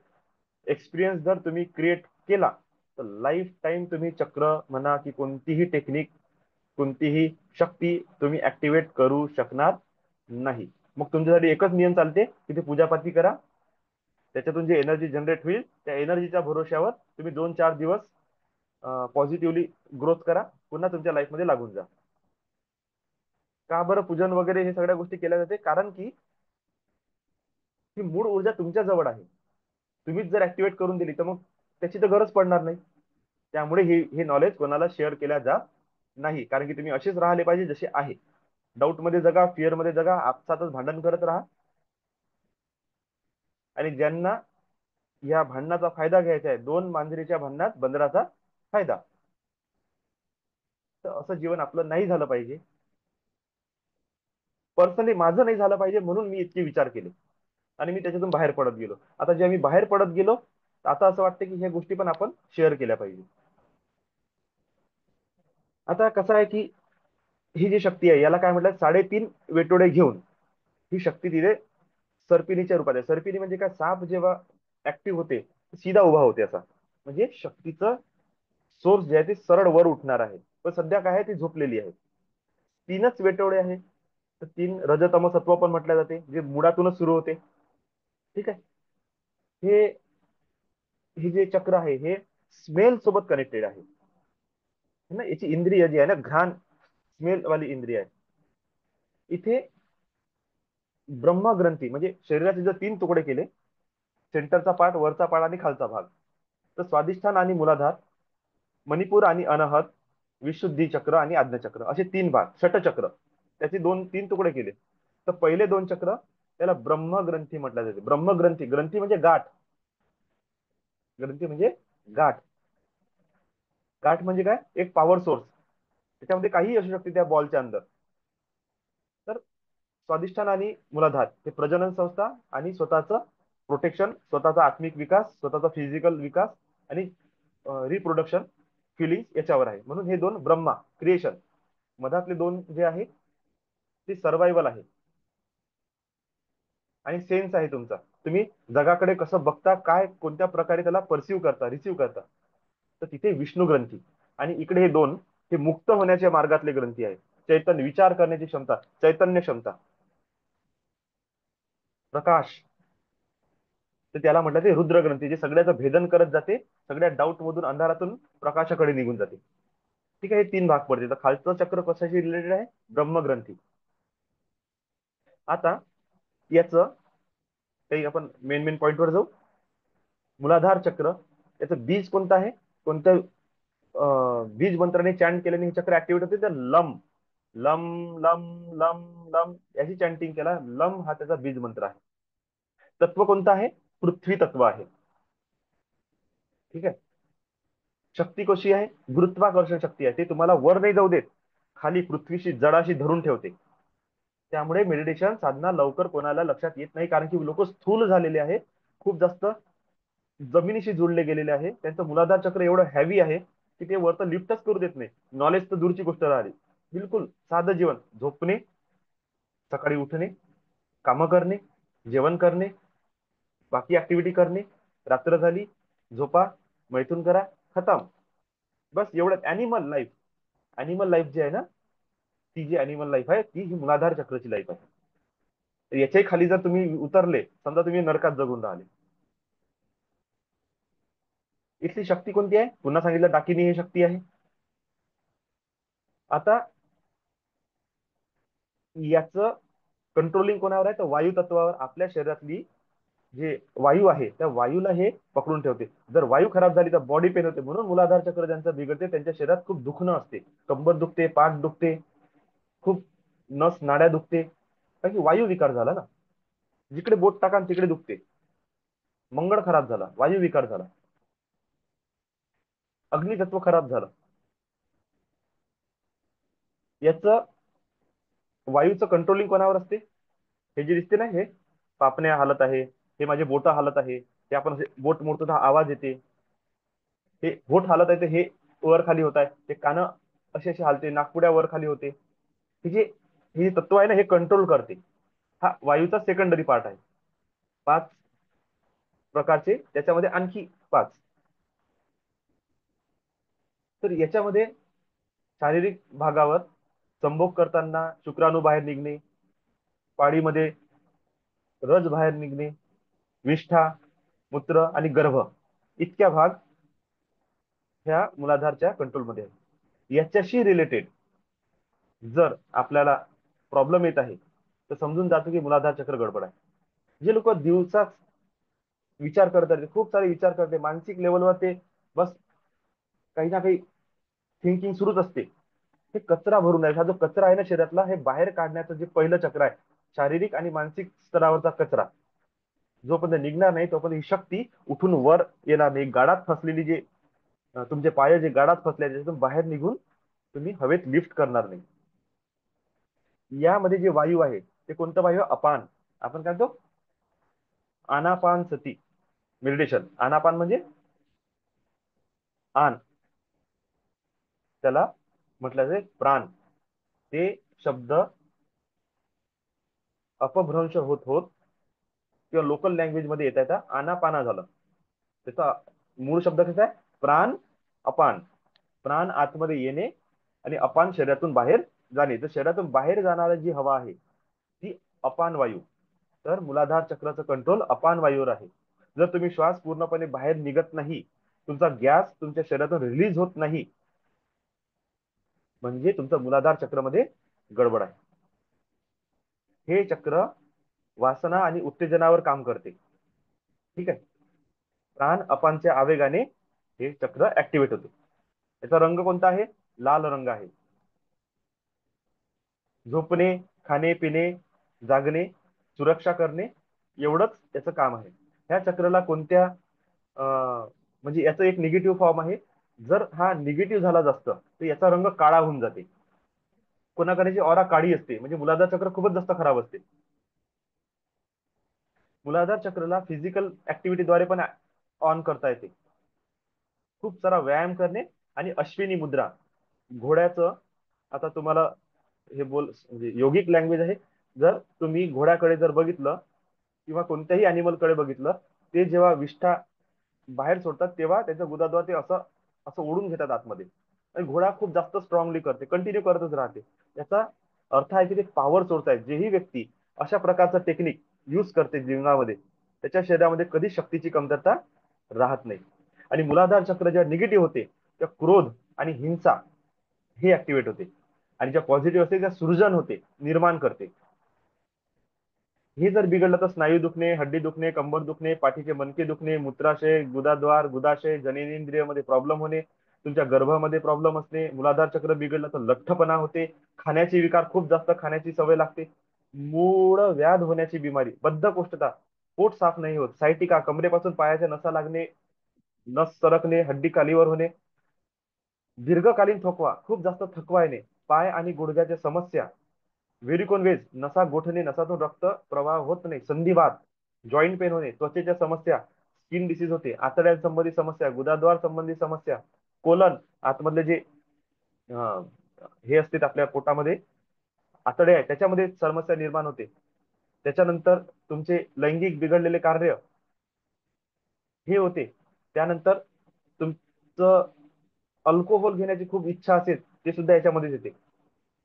एक्सपिरियन्स जर तुम्ही क्रिएट केला, तर लाईफ टाईम तुम्ही चक्र म्हणा की कोणतीही टेक्निक, कोणतीही शक्ती तुम्ही ऍक्टिव्हेट करू शकणार नाही. मग तुमच्यासाठी एकच नियम चालते की ते पूजापाती करा, त्याच्यातून जी एनर्जी जनरेट होईल त्या एनर्जीच्या भरोश्यावर तुम्ही 2-4 दिवस पॉझिटिव्हली ग्रोथ करा, पुन्हा तुमच्या लाईफमध्ये लागून जा. का बरं पूजन वगैरे हे सगळ्या गोष्टी केल्या जाते? कारण की ही मूळ ऊर्जा तुमच्या जवळ आहे, तुम्हीच जर ऍक्टिव्हेट करून दिली तर मग त्याची तर गरज पडणार नाही. त्यामुळे हे नॉलेज कोणाला शेअर केल्या जात नाही, कारण की तुम्ही असेच राहिले पाहिजे जसे आहे. डाऊट मध्ये जगा, फिअर मध्ये जगा, आपसातच भांडण करत राहा. आणि ज्यांना या भांडणाचा फायदा घ्यायचा आहे, दोन मांजरीच्या भांडणात बंदराचा फायदा, तर असं जीवन आपलं नाही झालं पाहिजे. पर्सनली माझं नाही झालं पाहिजे, म्हणून मी इतके विचार केले आणि मी त्याच्यातून बाहेर पडत गेलो. आता जेव्हा मी बाहेर पडत गेलो, आता असं वाटतं की ह्या गोष्टी पण आपण शेअर केल्या पाहिजे. आता कसं आहे की ही जी शक्ती आहे याला काय म्हटलं, 3.5 वेटोळे घेऊन ही शक्ती तिथे सर्पिणीच्या रूपात आहे. सर्पिणी म्हणजे काय, साप जेव्हा ऍक्टिव्ह होते सीधा उभा होते असा, म्हणजे शक्तीचं सोर्स जे आहे ते सरळ वर उठणार आहे. पण सध्या काय आहे, ती झोपलेली आहे. तीनच वेटवळे आहे, तर तीन रजतम सत्व पण म्हटलं जाते, जे मुळातूनच सुरू होते. ठीक आहे. हे हे जे चक्र आहे हे स्मेल सोबत कनेक्टेड आहे. है ना, याची इंद्रिय जी आहे ना, घ्राण, स्मेल वाली इंद्रिय आहे. इथे ब्रह्मग्रंथी म्हणजे शरीराचे जर तीन तुकडे केले, सेंटरचा पार्ट, वरचा पार्ट आणि खालचा भाग, तर स्वादिष्ठान आणि मूलाधार, मणिपूर आणि अनाहत, विशुद्धी चक्र आणि आज्ञाचक्र, असे तीन भाग, षटचक्र. त्याचे दोन तीन तुकडे केले, तर पहिले दोन चक्र त्याला ब्रह्मग्रंथी म्हटलं जाते. ब्रह्मग्रंथी, ग्रंथी म्हणजे गाठ, ग्रंथी म्हणजे गाठ. गाठ म्हणजे काय, एक पॉवर सोर्स, त्याच्यामध्ये काही असू शकते त्या बॉलच्या अंदर. तर स्वादिष्ठान आणि मूलाधार हे प्रजनन संस्था आणि स्वतःचं प्रोटेक्शन, स्वतःचा आत्मिक विकास, स्वतःचा फिजिकल विकास आणि रिप्रोडक्शन, फिलिंग याच्यावर आहे. म्हणून हे दोन ब्रह्मा, क्रिएशन. मधातले दोन जे आहे ते सर्वायवल आहे आणि सेन्स आहे तुमचा. तुम्ही जगाकडे कसं बघता, काय कोणत्या प्रकारे त्याला परसिव्ह करता, रिसिव्ह करता. तर तिथे विष्णू ग्रंथी. आणि इकडे हे दोन, हे मुक्त होण्याच्या मार्गातले ग्रंथी आहेत. चैतन्य, विचार करण्याची क्षमता, चैतन्य क्षमता, प्रकाश, तर त्याला म्हटलं ते रुद्र ग्रंथी, जे सगळ्याचं भेदन करत जाते, सगळ्या डाऊट मधून, अंधारातून प्रकाशाकडे निघून जाते. ठीक आहे. हे तीन भाग पडते. तर खालचं चक्र कशाशी रिलेटेड आहे, ब्रह्मग्रंथी. आता याचं काही आपण मेन मेन पॉइंट वर जाऊ. मूलाधार चक्र, याचं बीज कोणतं आहे, कोणतं बीज मंत्राने चॅन्ट केल्याने हे चक्र ऍक्टिव्हेट होते, तर lump, lump, lump, lump, lump, याची चॅन्टिंग केला. लम हा त्याचा बीज मंत्र आहे. तत्व कोणतं आहे, पृथ्वी तत्व आहे. ठीक आहे. शक्ती कशी आहे, गुरुत्वाकर्षण शक्ती आहे. ते तुम्हाला वर नाही जाऊ देत, खाली पृथ्वीशी जडाशी धरून ठेवते. त्यामुळे मेडिटेशन साधना लवकर कोणाला लक्षात येत नाही, कारण की लोक स्थूल झालेले आहे, खूप जास्त जमिनीशी जोडले गेलेले आहे. त्यांचं मूलाधार चक्र एवढं हॅवी आहे की ते वरतं लिफ्टच करू देत नाही. नॉलेज तर दूरची गोष्ट राहिली. बिलकुल साधं जीवन, झोपणे, सकाळी उठणे, कामं करणे, जेवण करणे, बाकी ऍक्टिव्हिटी करणे, रात्र झाली झोपा, मैथून करा, खतम. बस एवढं. अॅनिमल लाईफ, अॅनिमल लाईफ जी आहे ना, ती जी अॅनिमल लाईफ आहे ती ही मूलाधार चक्रची लाईफ आहे. तर याच्याही खाली जर तुम्ही उतरले, समजा तुम्ही नरकात जगून राहिले, इथली शक्ती कोणती आहे, पुन्हा सांगितलं डाकिनी ही शक्ती आहे. आता याचं कंट्रोलिंग कोणावर आहे, तर वायू तत्वावर. आपल्या शरीरातली जे वायू आहे त्या वायूला हे पकडून ठेवते. जर वायू खराब झाली तर बॉडी पेन होते. म्हणून मूलाधार चक्र ज्यांचं बिघडते त्यांच्या शरीरात खूप दुखणं असते, कंबर दुखते, पाठ दुखते, खूप नस नाड्या दुखते, कारण की वायू विकार झाला ना. जिकडे बोट टाका तिकडे दुखते. मंगळ खराब झाला, वायू विकार झाला, अग्नितत्व खराब झालं. याचं वायूचं कंट्रोलिंग कोणावर असते, हे जे दिसते ना, हे पापण्या हालत आहे, हे माझे बोट हालत आहे, हे आपण असे बोट मोडतो तर हा आवाज येते, हे बोट हालत आहे तर हे वर खाली होत आहे, ते कानं असे असे हालते, नागपुड्या वर खाली होते. हे जे हे तत्व आहे ना, हे कंट्रोल करते. हा वायूचा सेकंडरी पार्ट आहे. पाच प्रकारचे, त्याच्यामध्ये आणखी पाच. तर याच्यामध्ये शारीरिक भागावर संभोग करताना शुक्राणू बाहेर निघणे, पाळीमध्ये रज बाहेर निघणे, विष्ठा, मूत्र आणि गर्भ, इतक्या भाग ह्या मूलाधारच्या कंट्रोलमध्ये आहे. याच्याशी रिलेटेड जर आपल्याला प्रॉब्लेम येत आहे, तर समजून जातो की मूलाधार चक्र गडबड आहे. जे लोक दिवसाच विचार करतात, खूप सारे विचार करते, मानसिक लेवलवर ते बस काही ना काही थिंकिंग सुरूच असते, हे कचरा भरून आहे. हा जो कचरा आहे ना शरीरातला, हे बाहेर काढण्याचं जे पहिलं चक्र आहे, शारीरिक आणि मानसिक स्तरावरचा कचरा जोपर्यंत निघणार नाही तोपर्यंत ही शक्ती उठून वर येणार नाही. गाडात फसलेली जे तुमचे पाय जे गाडात फसले त्याच्यातून बाहेर निघून तुम्ही हवेत लिफ्ट करणार नाही. यामध्ये जे वायू आहे ते कोणतं वायू, अपान. आपण काय म्हणतो, आनापान सती मेडिटेशन. आनापान म्हणजे आन, त्याला म्हटलं जाते प्राण. ते शब्द अपभ्रंश होत होत किंवा लोकल लँग्वेज मध्ये येता येता आनापाना झालं. त्याचा मूळ शब्द कसा आहे? प्राण अपान. प्राण आतमध्ये येणे आणि अपान शरीरातून बाहेर जाणे. तर शरीरातून बाहेर जाणारी जी हवा आहे ती अपान वायू. तर मूलाधार चक्राचं कंट्रोल अपान वायूवर आहे. जर तुम्ही श्वास पूर्णपणे बाहेर निघत नाही, तुमचा गॅस तुमच्या शरीरातून रिलीज होत नाही, म्हणजे तुमचं मूलाधार चक्रमध्ये गडबड आहे. हे चक्र वासना आणि उत्तेजनावर काम करते. ठीक आहे. प्राण अपानच्या आवेगाने हे चक्र ऍक्टिव्हेट होते. याचा रंग कोणता आहे? लाल रंग आहे. झोपणे, खाणे पिणे, जागणे, सुरक्षा करणे, एवढंच याचं काम आहे. ह्या चक्राला कोणत्या म्हणजे याचं एक निगेटिव्ह फॉर्म आहे. जर हा निगेटिव्ह झाला जास्त तर याचा रंग काळा होऊन जाते. कोणाकडे ऑरा काळी असते म्हणजे मूलाधार चक्र खूपच जास्त खराब असते. मूलाधार चक्रला फिजिकल ऍक्टिव्हिटीद्वारे पण ऑन करता येते. खूप सारा व्यायाम करणे आणि अश्विनी मुद्रा. घोड्याचं, आता तुम्हाला हे म्हणजे योगिक लँग्वेज आहे. जर तुम्ही घोड्याकडे जर बघितलं किंवा कोणत्याही अॅनिमलकडे बघितलं, ते जेव्हा विष्ठा बाहेर सोडतात तेव्हा त्याच्या गुदाद्वार ते असं असं ओढून घेतात आतमध्ये. आणि घोडा खूप जास्त स्ट्रॉंगली करते, कंटिन्यू करतच राहते. याचा अर्थ आहे की ते पॉवर सोर्स आहे. जेही व्यक्ती अशा प्रकारचं टेक्निक यूज करते जीवनामध्ये, त्याच्या शरीरामध्ये कधी शक्तीची कमतरता राहत नाही. आणि मूलाधार चक्र जेव्हा निगेटिव्ह होते तेव्हा क्रोध आणि हिंसा हे ऍक्टिव्हेट होते. आणि ज्या पॉझिटिव्ह असते त्या सृजन होते, निर्माण करते. हे जर बिघडलं तर स्नायू दुखणे, हड्डी दुखणे, कंबर दुखणे, पाठीचे मणके दुखणे, मूत्राशय, गुदाद्वार, गुदाशय, जननेंद्रियामध्ये प्रॉब्लेम होणे, तुमच्या गर्भामध्ये प्रॉब्लेम असणे, मूलाधार चक्र बिघडलं तर लठ्ठपणा होते, खाण्याची विकार, खूप जास्त खाण्याची सवय लागते, मूळ व्याध होण्याची बिमारी, बद्धकोष्ठता, पोट साफ नाही होत, सायटिका, कमरेपासून पायाच्या नसा लागणे, नस सरकणे, हड्डी कालीवर होणे, दीर्घकालीन थकवा, खूप जास्त थकवा येणे, पाय आणि गुडघ्याच्या समस्या, व्हेरिकोन वेज, नसा गोठणे, नसातून रक्त प्रवाह होत नाही, संधिवात, जॉईंट पेन होणे, त्वचेच्या समस्या, स्किन डिसीज होते, आतड्यांसंबंधी समस्या, गुदाद्वार संबंधी समस्या, कोलन आतमधले जे हे असते आपल्या पोटामध्ये आतडे आहे त्याच्यामध्ये समस्या निर्माण होते. त्याच्यानंतर तुमचे लैंगिक बिघडलेले कार्य हे होते. त्यानंतर तुमचं अल्कोहोल घेण्याची खूप इच्छा असेल ते सुद्धा याच्यामध्येच येते.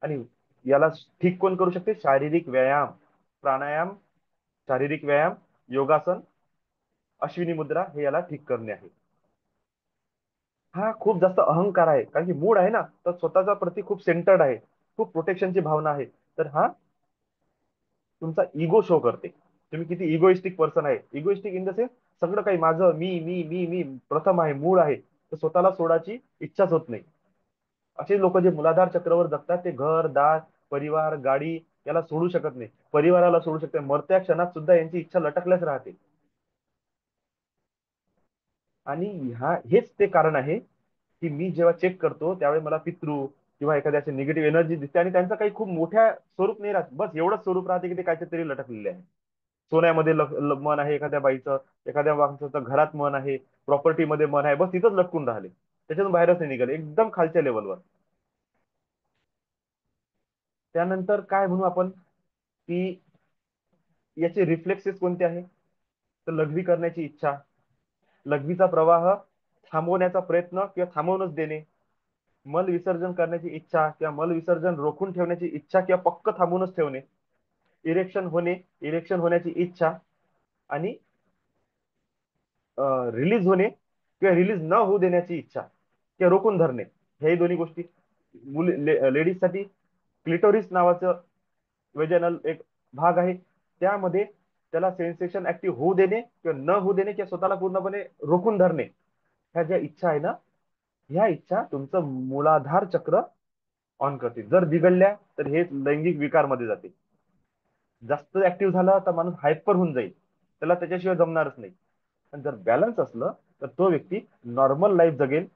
आणि याला ठीक कोण करू शकते? शारीरिक व्यायाम, प्राणायाम, शारीरिक व्यायाम, योगासन, अश्विनी मुद्रा हे याला ठीक करणे आहे. हा खूप जास्त अहंकार आहे, कारण की मूड आहे ना, तर स्वतःच्या प्रती खूप सेंटर्ड आहे, खूप प्रोटेक्शनची भावना आहे. तर हा तुमचा इगो शो करते. तुम्ही किती इगोइस्टिक पर्सन आहे. इगोइस्टिक इन द सेन्स सगळं काही माझं, मी मी मी मी प्रथम आहे, मूळ आहे. तर स्वतःला सोडायची इच्छाच होत नाही. असे लोक जे मूलाधार चक्रवर जगतात ते घर दार परिवार गाडी याला सोडू शकत नाही. परिवाराला सोडू शकते, मरत्या क्षणात सुद्धा यांची इच्छा लटकल्याच राहते. आणि हेच ते कारण आहे की मी जेव्हा चेक करतो त्यावेळी मला पितृ किंवा एखाद्याचे निगेटिव्ह एनर्जी दिसते आणि त्यांचं काही खूप मोठ्या स्वरूप नाही राहत, बस एवढंच स्वरूप राहते की ते काहीतरी तरी लटकलेले आहे. सोन्यामध्ये मन आहे एखाद्या बाईचं, एखाद्या माणसाचं घरात मन आहे, प्रॉपर्टीमध्ये मन आहे, बस तिथंच लटकून राहिले, त्याच्यातून बाहेरच नाही निघाले, एकदम खालच्या लेवलवर. त्यानंतर काय म्हणू आपण की याचे रिफ्लेक्सेस कोणते आहे? तर लघवी करण्याची इच्छा, लघवीचा प्रवाह थांबवण्याचा प्रयत्न किंवा थांबवूनच देणे, मल विसर्जन करण्याची इच्छा किंवा मल विसर्जन रोखून ठेवण्याची इच्छा किंवा पक्क थांबूनच ठेवणे, इरेक्शन होणे, इरेक्शन होण्याची इच्छा, आणि रिलीज होणे किंवा रिलीज न होऊ देण्याची इच्छा किंवा रोखून धरणे. हे दोन्ही गोष्टी लेडीज साठी क्लिटोरिस नावाचं वेजनल एक भाग आहे. त्यामध्ये त्याला सेन्सेशन ऍक्टिव्ह होऊ देणे किंवा न होऊ देणे किंवा स्वतःला पूर्णपणे रोखून धरणे, ह्या ज्या इच्छा आहे ना, ह्या इच्छा तुमचं मूलाधार चक्र ऑन करते. जर बिघडल्या तर हे लैंगिक विकार मध्ये जाते. जास्त ऍक्टिव्ह झाला तर माणूस हायपर होऊन जाईल, त्याला त्याच्याशिवाय जमणारच नाही. आणि जर बॅलन्स असलं तर तो व्यक्ती नॉर्मल लाईफ जगेल,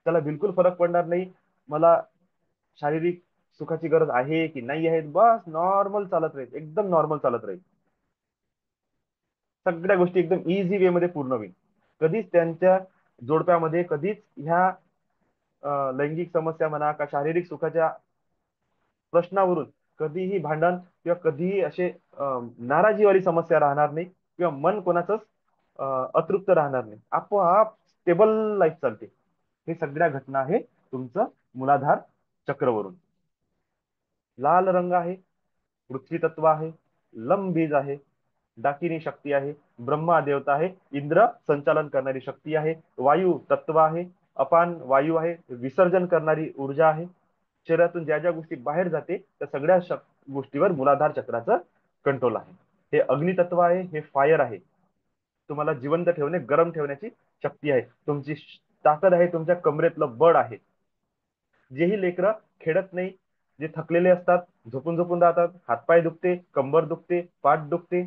त्याला बिलकुल फरक पडणार नाही मला शारीरिक सुखाची गरज आहे की नाही आहे, बस नॉर्मल चालत राहील, एकदम नॉर्मल चालत राहील. सगळ्या गोष्टी एकदम इझी वे मध्ये पूर्ण होईल. कधीच त्यांच्या जोडप्यामध्ये कधीच ह्या लैंगिक समस्या म्हणा का शारीरिक सुखाच्या प्रश्नावरून कधीही भांडण किंवा कधीही असे नाराजीवाली समस्या राहणार नाही. किंवा मन कोणाचंच अतृप्त राहणार नाही, आपोआप स्टेबल लाईफ चालते. हे सगळ्या घटना आहे तुमचं मूलाधार चक्रवरून. लाल रंग आहे, पृथ्वी तत्व आहे. लंबीज आहे, डाकिनी शक्ती आहे. ब्रह्मा देवता आहे, इंद्र संचालन करणारी शक्ती आहे. वायू तत्व आहे, अपान वायू आहे, विसर्जन करणारी ऊर्जा आहे. शरीरातून ज्या ज्या गोष्टी बाहेर जाते त्या सगळ्या गोष्टीवर मूलाधार चक्राचं कंट्रोल आहे. हे अग्नितत्व आहे, हे फायर आहे. तुम्हाला जिवंत ठेवणे, गरम ठेवण्याची शक्ती आहे. तुमची ताकद आहे, तुमच्या कमरेतलं बळ आहे. जेही लेकरं खेळत नाही, जे थकलेले असतात, झोपून झोपून राहतात, हातपाय दुखते, कंबर दुखते, पाठ दुखते,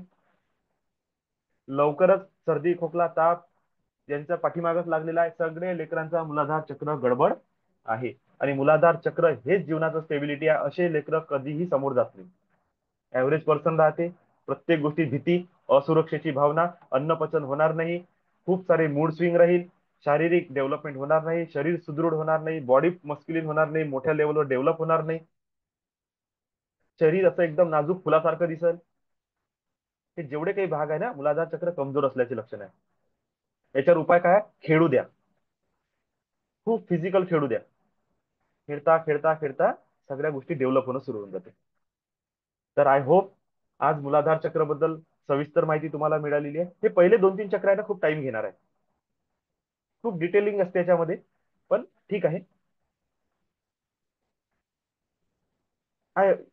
लवकरच सर्दी खोकला ताप ज्यांचा पाठीमागच लागलेला आहे, सगळे लेकरांचा मूलाधार चक्र गडबड आहे. आणि मूलाधार चक्र हेच जीवनाचं स्टेबिलिटी आहे. असे लेकर कधीही समोर जात नाही. ऍव्हरेज पर्सन राहते. प्रत्येक गोष्टी भीती, असुरक्षेची भावना, अन्नपचन होणार नाही, खूप सारे मूड स्विंग राहील, शारीरिक डेव्हलपमेंट होणार नाही, शरीर सुदृढ होणार नाही, बॉडी मस्क्युलिन होणार नाही, मोठ्या लेवलवर डेव्हलप होणार नाही, शरीर असं एकदम नाजूक फुलासारखं दिसल. हे जेवढे काही भाग आहे ना, मूलाधार चक्र कमजोर असल्याचे लक्षण आहे. याच्यावर उपाय काय आहे? खेळू द्या, खूप फिजिकल खेळू द्या. खेळता खेळता खेळता सगळ्या गोष्टी डेव्हलप होणं सुरू होऊन जाते. तर आय होप आज मूलाधार चक्र बद्दल सविस्तर माहिती तुम्हाला मिळालेली आहे. हे पहिले 2-3 चक्र आहे ना, खूप टाइम घेणार आहे, खूप डिटेलिंग असते याच्यामध्ये, पण ठीक आहे.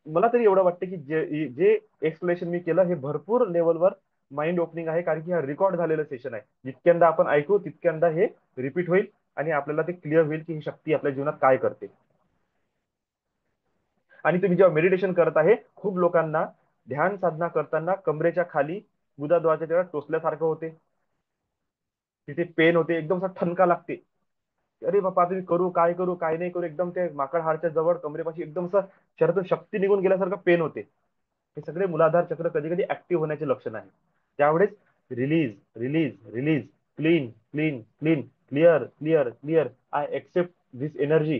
मला तरी एवढं वाटतं की जे जे एक्सप्लेनेशन मी केलं हे भरपूर लेवलवर माइंड ओपनिंग आहे, कारण की हा रेकॉर्ड झालेलं सेशन आहे. जितक्यांदा आपण ऐकू तितक्यांदा हे रिपीट होईल आणि आपल्याला ते क्लिअर होईल की ही शक्ती आपल्या जीवनात काय करते. आणि तुम्ही जेव्हा मेडिटेशन करत आहे, खूप लोकांना ध्यान साधना करताना कमरेच्या खाली गुदाद्वाराच्या तेव्हा टोचल्यासारखं होते, तिथे पेन होते, एकदम असा ठणका लागते. अरे बापा तुम्ही करू काय करू काय नाही करू, एकदम ते माकड हाडच्या जवळ कमरेपाशी एकदम असं शरीरातून शक्ती निघून गेल्यासारखं पेन होते. हे सगळे मूलाधार चक्र कधी कधी ऍक्टिव्ह होण्याचे लक्षण आहे. त्यावेळेस release release release, clean clean clean, clear clear clear, I accept this energy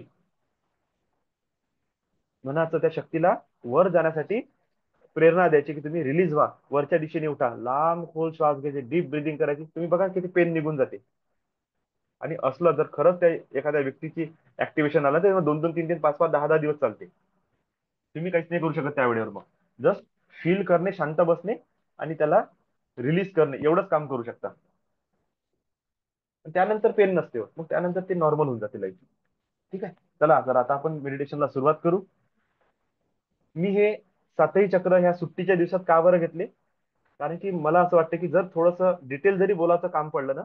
म्हणाचं. त्या शक्तीला वर जाण्यासाठी प्रेरणा द्यायची की तुम्ही रिलीज व्हा, वरच्या दिशेने उठा, लांब खोल श्वास घ्यायचे, डीप ब्रिदिंग करायची. तुम्ही बघा किती पेन निघून जाते. आणि असलं जर खरंच त्या एखाद्या व्यक्तीची ऍक्टिव्हेशन आलं तर 2-2, 3-3, 5-5, 10-10 दिवस चालते. तुम्ही काहीच नाही करू शकत त्यावेळेवर. मग जस्ट फील करणे, शांत बसणे आणि त्याला रिलीज करणे, एवढंच काम करू शकता. त्यानंतर पेन नसते मग त्यानंतर ते नॉर्मल होऊन जाते लाईफ. ठीक आहे, चला तर आता आपण मेडिटेशनला सुरुवात करू. मी हे 7ही चक्र ह्या सुट्टीच्या दिवसात का बरं घेतले, कारण की मला असं वाटतं की जर थोडस डिटेल जरी बोलायचं काम पडलं ना,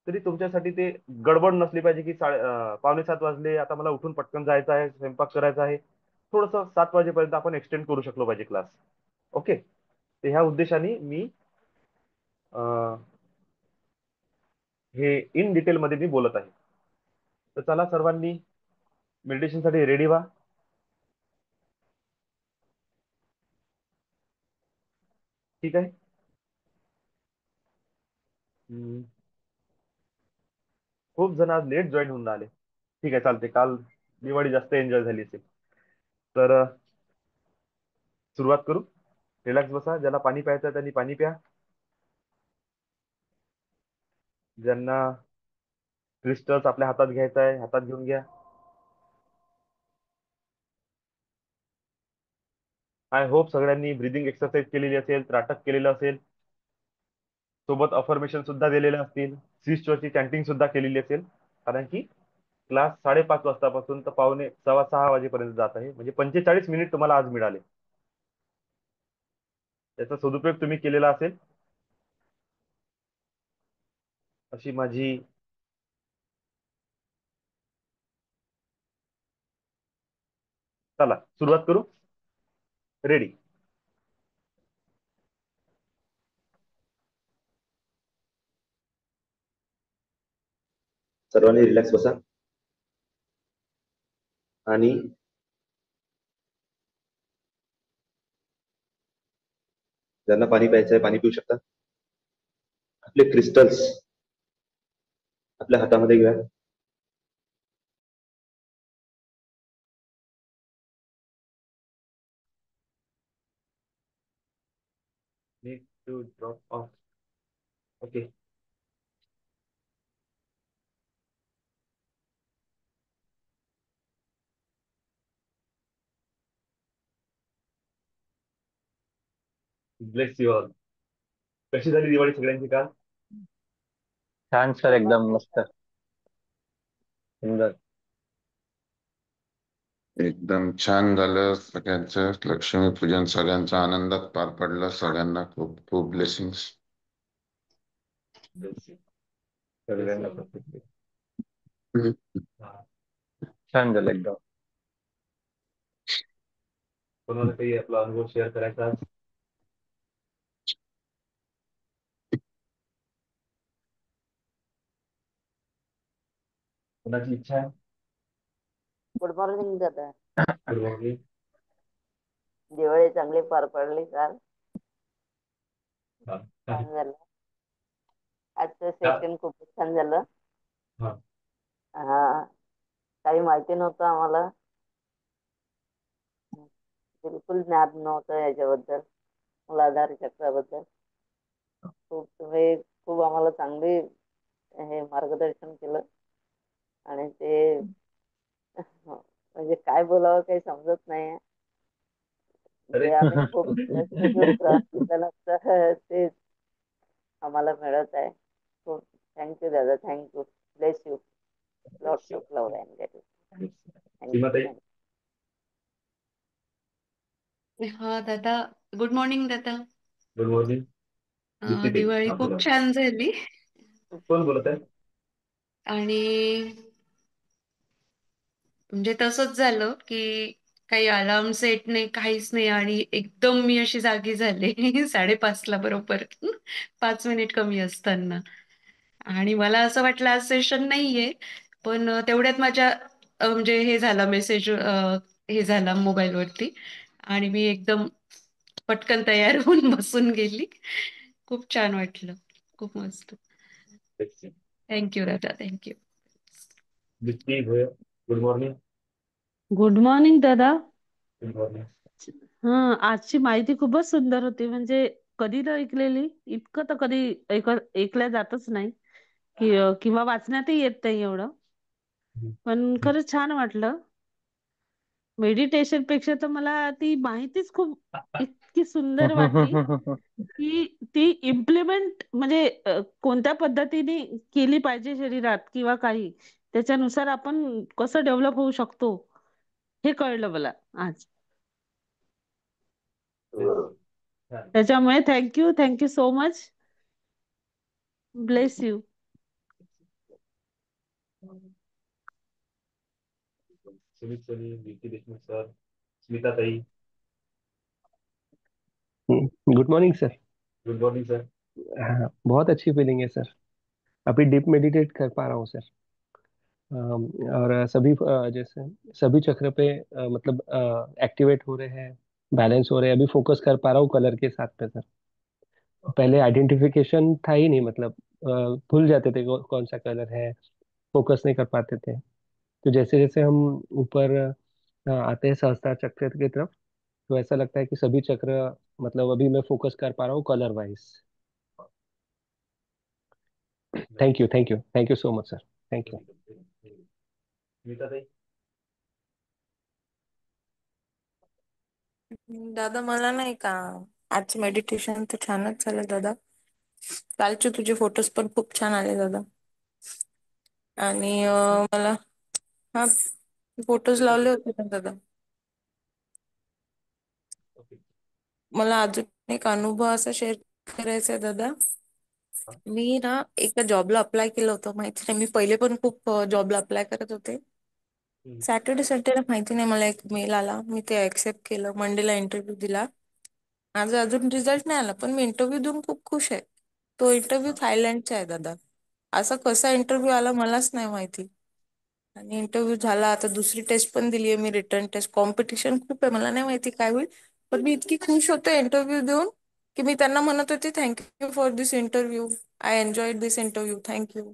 तरी तुमच्यासाठी ते गडबड नसली पाहिजे की 6:45 वाजले, आता मला उठून पटकन जायचं आहे, स्वयंपाक करायचा आहे. थोडस 7 वाजेपर्यंत आपण एक्सटेंड करू शकलो पाहिजे क्लास. ओके, तर ह्या उद्देशाने मी हे इन डिटेल मध्ये मी बोलत आहे. तर चला सर्वांनी मेडिटेशन साठी रेडी व्हा. ठीक आहे. हम्म, खूप जण आज लेट जॉईन होऊन राहिले. ठीक आहे, चालते. काल दिवाळी जास्त एन्जॉय झाली असेल. तर सुरुवात करू. रिलॅक्स बसा. ज्याला पाणी प्यायचं त्यांनी पाणी प्या. ज्यांना क्रिस्टल्स आपल्या हातात घ्यायचं आहे हातात घेऊन घ्या. आय होप सगळ्यांनी ब्रिदिंग एक्सरसाइज केलेली असेल, त्राटक केलेलं असेल, सोबत अफर्मेशन सुद्धा दिलेले असतील, सिस्टरची चॅन्टिंग सुद्धा केलेली असेल. कारण की क्लास 5:30 वाजतापासून तर पावणे 6:15 वाजेपर्यंत जात आहे, म्हणजे 45 मिनिट तुम्हाला आज मिळाले. त्याचा सदुपयोग तुम्ही केलेला असेल अशी माझी. चला सुरुवात करू. रेडी. सर्वांनी रिलॅक्स बसा आणि ज्यांना पाणी प्यायचं आहे पाणी पिऊ शकता. आपले क्रिस्टल्स आपल्या हातामध्ये घ्या. Need to drop off. Okay. Bless you all. कशी झाली दिवाळी सगळ्यांची का? छान सर, एकदम मस्त, सुंदर. एकदम छान झालं सगळ्यांचं. लक्ष्मीपूजन सगळ्यांचं आनंदात पार पडलं. सगळ्यांना खूप खूप blessings. Bless you. Bless you सगळ्यांना ऑल. प्रत्येक छान झालं एकदम. कोणाला काही आपला अनुभव शेअर करायचा आज? कोणाची इच्छा आहे? गुड मॉर्निंग दादा. Good morning. दिवाळी चांगली पार पडली काल. हा. हा. छान झालं. आजचं सेशन खूपच छान झालं. हा. हा. काही माहिती नव्हतं आम्हाला. बिलकुल ज्ञान नव्हतं याच्याबद्दल, मूलाधार चक्राबद्दल. तुम्ही खूप आम्हाला चांगली हे मार्गदर्शन केलं. आणि ते म्हणजे काय बोलावं काही समजत नाही. अरे. जे आम्ही खूप प्रश्न घेऊन त्रास घेतल्यानंतर ते आम्हाला मिळत आहे. खूप थँक्यू दादा, thank you. Bless you. Bless lots you. Of love and gratitude. Thank you, सीमाताई. थँक्यू. हा दादा. गुड मॉर्निंग दादा. Good morning. दीप्ती ताई, दिवाळी हा खूप बोला. छान झाली. कोण बोलत आहे? आणि म्हणजे तसंच झालं की काही अलार्म सेट नाही, काहीच नाही, आणि एकदम मी अशी जागी झाले 5:30ला बरोबर, 5 मिनिट कमी असताना. आणि मला असं वाटलं आज सेशन नाहीये, पण तेवढ्यात माझ्या म्हणजे हे झाला मेसेज, हे झाला मोबाईल वरती, आणि मी एकदम पटकन तयार होऊन बसून गेली. खूप छान वाटलं. खूप मस्त. Bless you. थँक्यू दादा, thank you. Deepti Bhoyar. Good morning. Good morning दादा. Good morning. आजची माहिती खूपच सुंदर होती. म्हणजे कधी न ऐकलेली, इतकं तर कधी ऐकल्या जातच नाही किंवा वाचण्यातही येत नाही एवढं. पण खरंच छान वाटलं. मेडिटेशन पेक्षा तर मला ती माहितीच खूप इतकी सुंदर वाटली की ती इम्प्लिमेंट म्हणजे कोणत्या पद्धतीने केली पाहिजे शरीरात किंवा काही त्याच्यानुसार आपण कसं डेव्हलप होऊ शकतो हे कळलं मला आज. Bless you. छान. त्याच्यामुळे thank you, thank you so much. Bless you. Sumit Soni, Deepti Deshmukh sir, Smita ताई. Good morning sir. Good morning sir. हाँ, बहुत अच्छी फीलिंग है सर. अभी डीप मेडिटेट कर पा रहा हूँ सर. और सभी जैसे सभी चक्र पे मतलब एक्टिवेट हो रहे हैं, बैलेंस हो रहे हैं. अभी फोकस कर पा रहा हूँ कलर के साथ पे सर. पहले आइडेंटिफिकेशन था ही नहीं, मतलब भूल जाते थे कौन सा कलर है, फोकस नहीं कर पाते थे. तो जैसे जैसे हम ऊपर आते हैं सहस्त्र चक्र की तरफ, तो ऐसा लगता है कि सभी चक्र, मतलब अभी मैं फोकस कर पा रहा हूँ colour wise. Thank you, thank you, thank you so much sir. Thank you. Smita ताई. दादा मला नाही का, आजचं मेडिटेशन तर छानच झालं दादा. कालचे तुझे फोटोज पण खूप छान आले दादा. आणि मला हा फोटोज लावले होते ना दादा. ओके. मला अजून एक अनुभव असा शेअर करायचा आहे दादा. मी ना एका जॉबला अप्लाय केलं होतं, माहिती नाही, मी पहिले पण खूप जॉबला अप्लाय करत होते. सॅटर्डे संडेला माहिती नाही मला एक मेल आला, मी ते ऍक्सेप्ट केलं. मंडेला इंटरव्ह्यू दिला. माझा अजून रिझल्ट नाही आला, पण मी इंटरव्ह्यू देऊन खूप खुश आहे. तो इंटरव्ह्यू थायलंडचा आहे दादा. असा कसा इंटरव्ह्यू आला मलाच नाही माहिती. आणि इंटरव्ह्यू झाला. आता दुसरी टेस्ट पण दिली आहे मी, रिटर्न टेस्ट. कॉम्पिटिशन खूप आहे, मला नाही माहिती काय होईल. पण मी इतकी खुश होते इंटरव्ह्यू देऊन की मी त्यांना म्हणत होते, thank you for this interview, I enjoyed this interview, thank you.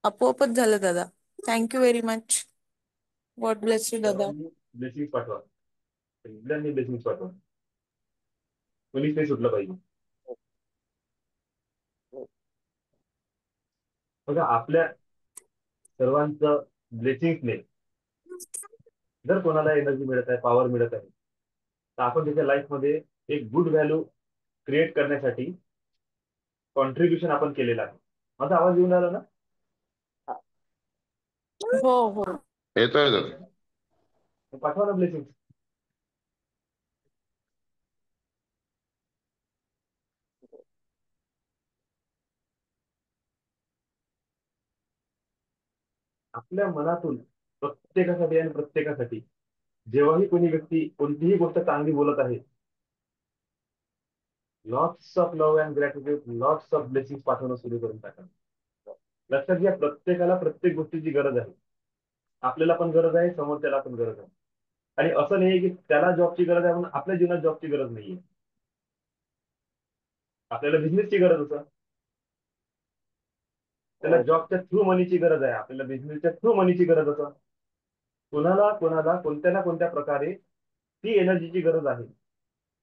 आपोआपच झालं दादा. Thank you very much. God bless you दादा. सर्वांनी ब्लेसिंग पाठवा. सगळ्यांनी ब्लेसिंग पाठवा. कोणीच नाही सुटलं पाहिजे. बघा आपल्या सर्वांचं ब्लेसिंगने जर कोणाला एनर्जी मिळत आहे, पॉवर मिळत आहे, तर आपण त्याच्या लाईफ मध्ये एक गुड व्हॅल्यू क्रिएट करण्यासाठी कॉन्ट्रीब्युशन आपण केलेलं आहे. माझा आवाज येऊन राहिला ना? हो हो. येतोय दादा. पाठवा ना ब्लेसिंग. आपल्या मनातून प्रत्येकासाठी आणि प्रत्येकासाठी जेव्हाही कोणी व्यक्ती कोणतीही गोष्ट चांगली बोलत आहे, lots of love and gratitude, lots of blessing पाठवणं सुरू करून टाका. लक्षात घ्या, प्रत्येकाला प्रत्येक गोष्टीची गरज आहे. आपल्याला पण गरज आहे, समोरच्याला पण गरज आहे. आणि असं नाही की त्याला जॉबची गरज आहे म्हणून आपल्या जीवनात जॉबची गरज नाहीये. आपल्याला बिझनेसची गरज होतं, त्याला जॉबच्या थ्रू मनीची गरज आहे, आपल्याला बिझनेसच्या थ्रू मनीची गरज होतं. कोणाला कोणाला कोणत्या ना कोणत्या प्रकारे ती एनर्जीची गरज आहे.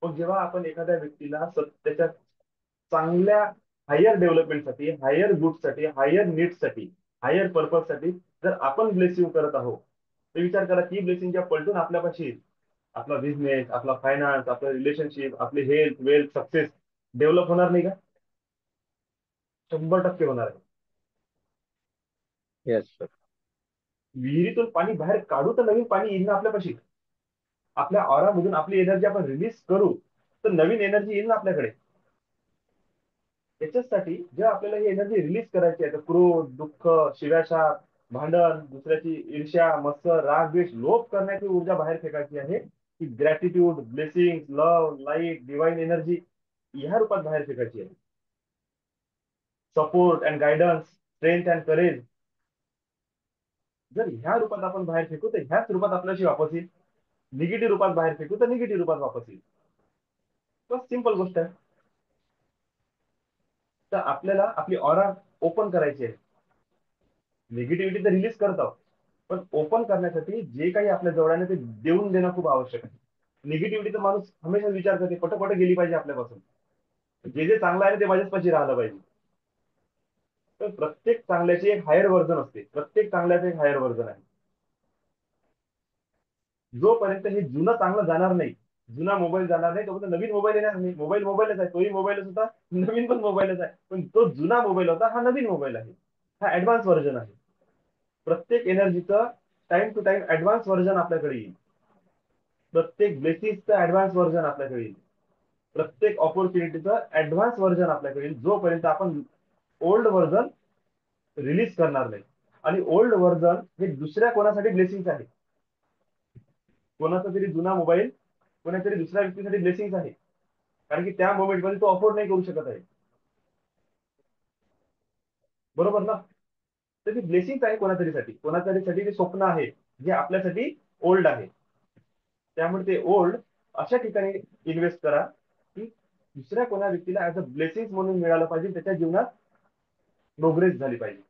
मग जेव्हा आपण एखाद्या व्यक्तीला त्याच्या चांगल्या हायर डेव्हलपमेंटसाठी, हायर गुडसाठी, हायर नीड्ससाठी, हायर पर्पजसाठी जर आपण ब्लेसिंग करत आहोत, तर विचार करा ती ब्लेसिंग ज्या पलटून आपल्यापाशी येईल, आपला बिझनेस, आपला फायनान्स, आपलं रिलेशनशिप, आपले हेल्थ, वेल्थ, सक्सेस डेव्हलप होणार नाही का? 100% होणार आहे. Yes sir. विहिरीतून पाणी बाहेर काढू तर नवीन पाणी येईल ना आपल्यापाशी. आपल्या ऑरामधून आपली एनर्जी आपण रिलीज करू तर नवीन एनर्जी येईल ना आपल्याकडे. त्याच्यासाठी जेव्हा आपल्याला ही एनर्जी रिलीज करायची आहे, तर क्रोध, दुःख, शिव्याशाप, भांडण, दुसऱ्याची ईर्ष्या, मत्सर, राग, द्वेष, लोभ करण्याची ऊर्जा बाहेर फेकायची आहे. की gratitude, blessing, love, light, divine energy ह्या रूपात बाहेर फेकायची आहे. Support and guidance, strength and courage जर ह्या रूपात आपण बाहेर फेकू तर ह्याच रूपात आपल्याशी वापस येईल. निगेटिव्ह रूपात बाहेर फेकू तर निगेटिव्ह रूपात वापस येईल. बस सिंपल गोष्ट आहे. तर आपल्याला आपली ऑरा ओपन करायची आहे. निगेटिव्हिटी तर रिलीज करत आहोत, पण ओपन करण्यासाठी जे काही आपल्या जवळ आहे ते देऊन देणं खूप आवश्यक आहे. निगेटिव्हिटी तर माणूस हमेशा विचार करते पटपट गेली पाहिजे आपल्यापासून. जे जे चांगलं आहे ते माझ्याच पाशी राहिलं पाहिजे. तर प्रत्येक चांगल्याची एक हायर व्हर्जन असते, प्रत्येक चांगल्याचं एक हायर व्हर्जन आहे. जोपर्यंत हे जुनं चांगलं जाणार नाही, जुना मोबाईल जाणार नाही, तोपर्यंत नवीन मोबाईल येणार नाही. मोबाईल मोबाईलच आहे, तोही मोबाईलच होता, नवीन पण मोबाईलच आहे, पण तो जुना मोबाईल होता, हा नवीन मोबाईल आहे, हा ऍडव्हान्स व्हर्जन आहे. प्रत्येक एनर्जीचं time to time advance version आपल्याकडे येईल. प्रत्येक ब्लेसिंगचं ऍडव्हान्स व्हर्जन आपल्याकडे येईल. प्रत्येक ऑपॉर्च्युनिटीचं ऍडव्हान्स व्हर्जन आपल्याकडे येईल, जोपर्यंत आपण ओल्ड व्हर्जन रिलीज करणार नाही. आणि ओल्ड व्हर्जन हे दुसऱ्या कोणासाठी ब्लेसिंग आहे. कोणाचा तरी जुना मोबाईल कोणातरी दुसऱ्या व्यक्तीसाठी ब्लेसिंग आहे, कारण की त्या मोमेंट मध्ये तो अफोर्ड नाही करू शकत आहे. बरोबर ना? तर ती ब्लेसिंग आहे कोणातरीसाठी, कोणातरीसाठी ते स्वप्न आहे जे आपल्यासाठी ओल्ड आहे. त्यामुळे ते ओल्ड अशा ठिकाणी इन्व्हेस्ट करा की दुसऱ्या कोणा व्यक्तीला ऍज अ ब्लेसिंग म्हणून मिळालं पाहिजे, त्याच्या जीवनात प्रोग्रेस झाली पाहिजे.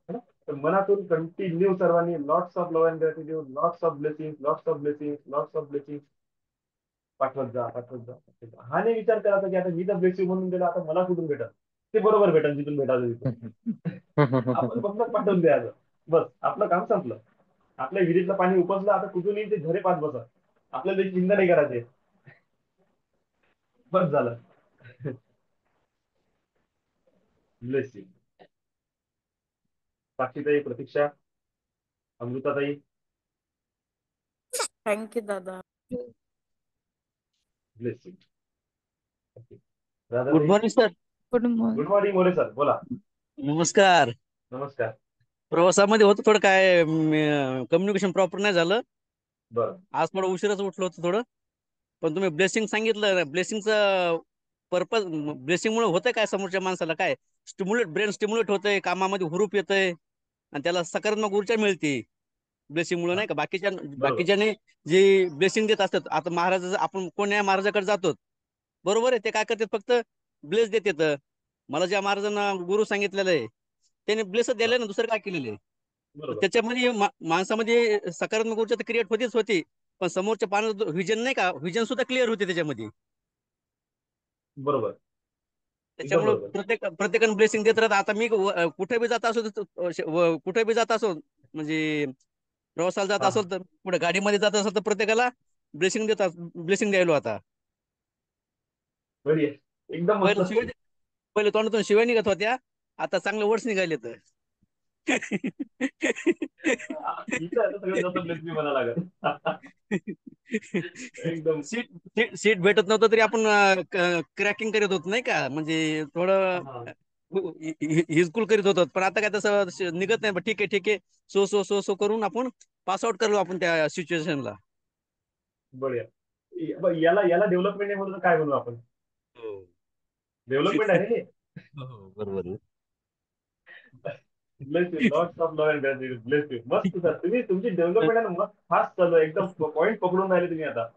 है ना? तर मनातून कंटिन्यू सर्वांनी lots of love and gratitude, lots of blessing, lots of blessing, lots of blessing पाठवत जा, पाठवत जा, पाठवत जा. हा नाही विचार करायचा की आता मी तर ब्लेसिंग म्हणून दिलं, आता मला कुठून भेटल. ते बरोबर भेटल जिथून भेटायचं तिथून. आपण फक्त पाठवून द्यायचं, बस आपलं काम संपलं. आपल्या विहिरीतलं पाणी उपसलं, आता कुठून येईल ते झरे पाच बसा, आपल्याला त्याची चिंता नाही करायची, बस झालं. ब्लेसिंग. साक्षीताई, प्रतीक्षा, अमृताताई, थँक्यू दादा. ब्लेसिंग. गुड राधाताई, morning sir. Good good morning. Morning More sir, बोला. नमस्कार. नमस्कार. प्रवासामध्ये होतं थोडं, काय कम्युनिकेशन प्रॉपर नाही झालं. बरं. आज थोडं उशिराच उठलो होतो थोडं. पण तुम्ही ब्लेसिंग सांगितलं, ब्लेसिंगचं पर्पज, ब्लेसिंग मुळे होतंय काय, समोरच्या माणसाला काय ब्रेन स्टिम्युलेट होतंय, कामामध्ये हुरूप येतंय आणि त्याला सकारात्मक ऊर्जा मिळते ब्लेसिंग मुळे, हा, नाही का. बरोबर. बाकीच्याने जी ब्लेसिंग देत असतात, आता महाराज, आपण कोण्या महाराजाकडे जातो, बरोबर आहे, ते काय करतात, फक्त ब्लेस देतात. मला ज्या महाराजांना गुरु सांगितलेलं आहे त्याने ब्लेसच हा, द्यायला ना, दुसरं काय केलेलं आहे. तर बरोबर. त्याच्यामध्ये माणसामध्ये सकारात्मक ऊर्जा तर क्रिएट होतीच होती, पण समोरच्या पाण्याचं व्हिजन, नाही का, व्हिजन सुद्धा क्लिअर होते त्याच्यामध्ये. बरोबर. एकदम त्याच्यामुळे बरोबर. प्रत्येकाने ब्लेसिंग देत राहत. आता मी कुठे बी जात असो कुठे बी जात असो, म्हणजे प्रवासाला जात हा हा. असेल तर पुढे गाडीमध्ये जात असेल तर प्रत्येकाला ब्लेसिंग देतात, ब्लेसिंग द्यायलो आता. बढिया. एकदम पहिले मस्त. शिवाय पहिले तोंडातून शिवाय निघत होत्या, आता चांगले वर्ड्स निघाले तर. इथं आता सगळं जसं ब्लेस मी म्हणायला लागत. एकदम. सीट सीट सीट भेटत नव्हतं तरी आपण क्रॅकिंग करत होतो नाही का, म्हणजे थोडं हा. हिजकुल करीत होतो. पण आता काय तसं निघत नाही. ठीक आहे ठीक आहे, सो सो सो सो करून आपण पास आउट करलो आपण त्या सिच्युएशनला. बढिया. याला याला डेव्हलपमेंट नाही म्हणून काय म्हणू आपण? हो. डेव्हलपमेंट आहे रे. हो, बरोबर आहे. Bless you, lots of love and gratitude. Bless you. मस्त सर, तुम्ही तुमची डेव्हलपमेंट आहे ना, मस्त फास्ट चालू आहे. एकदम पॉईंट पकडून राहिले तुम्ही आता.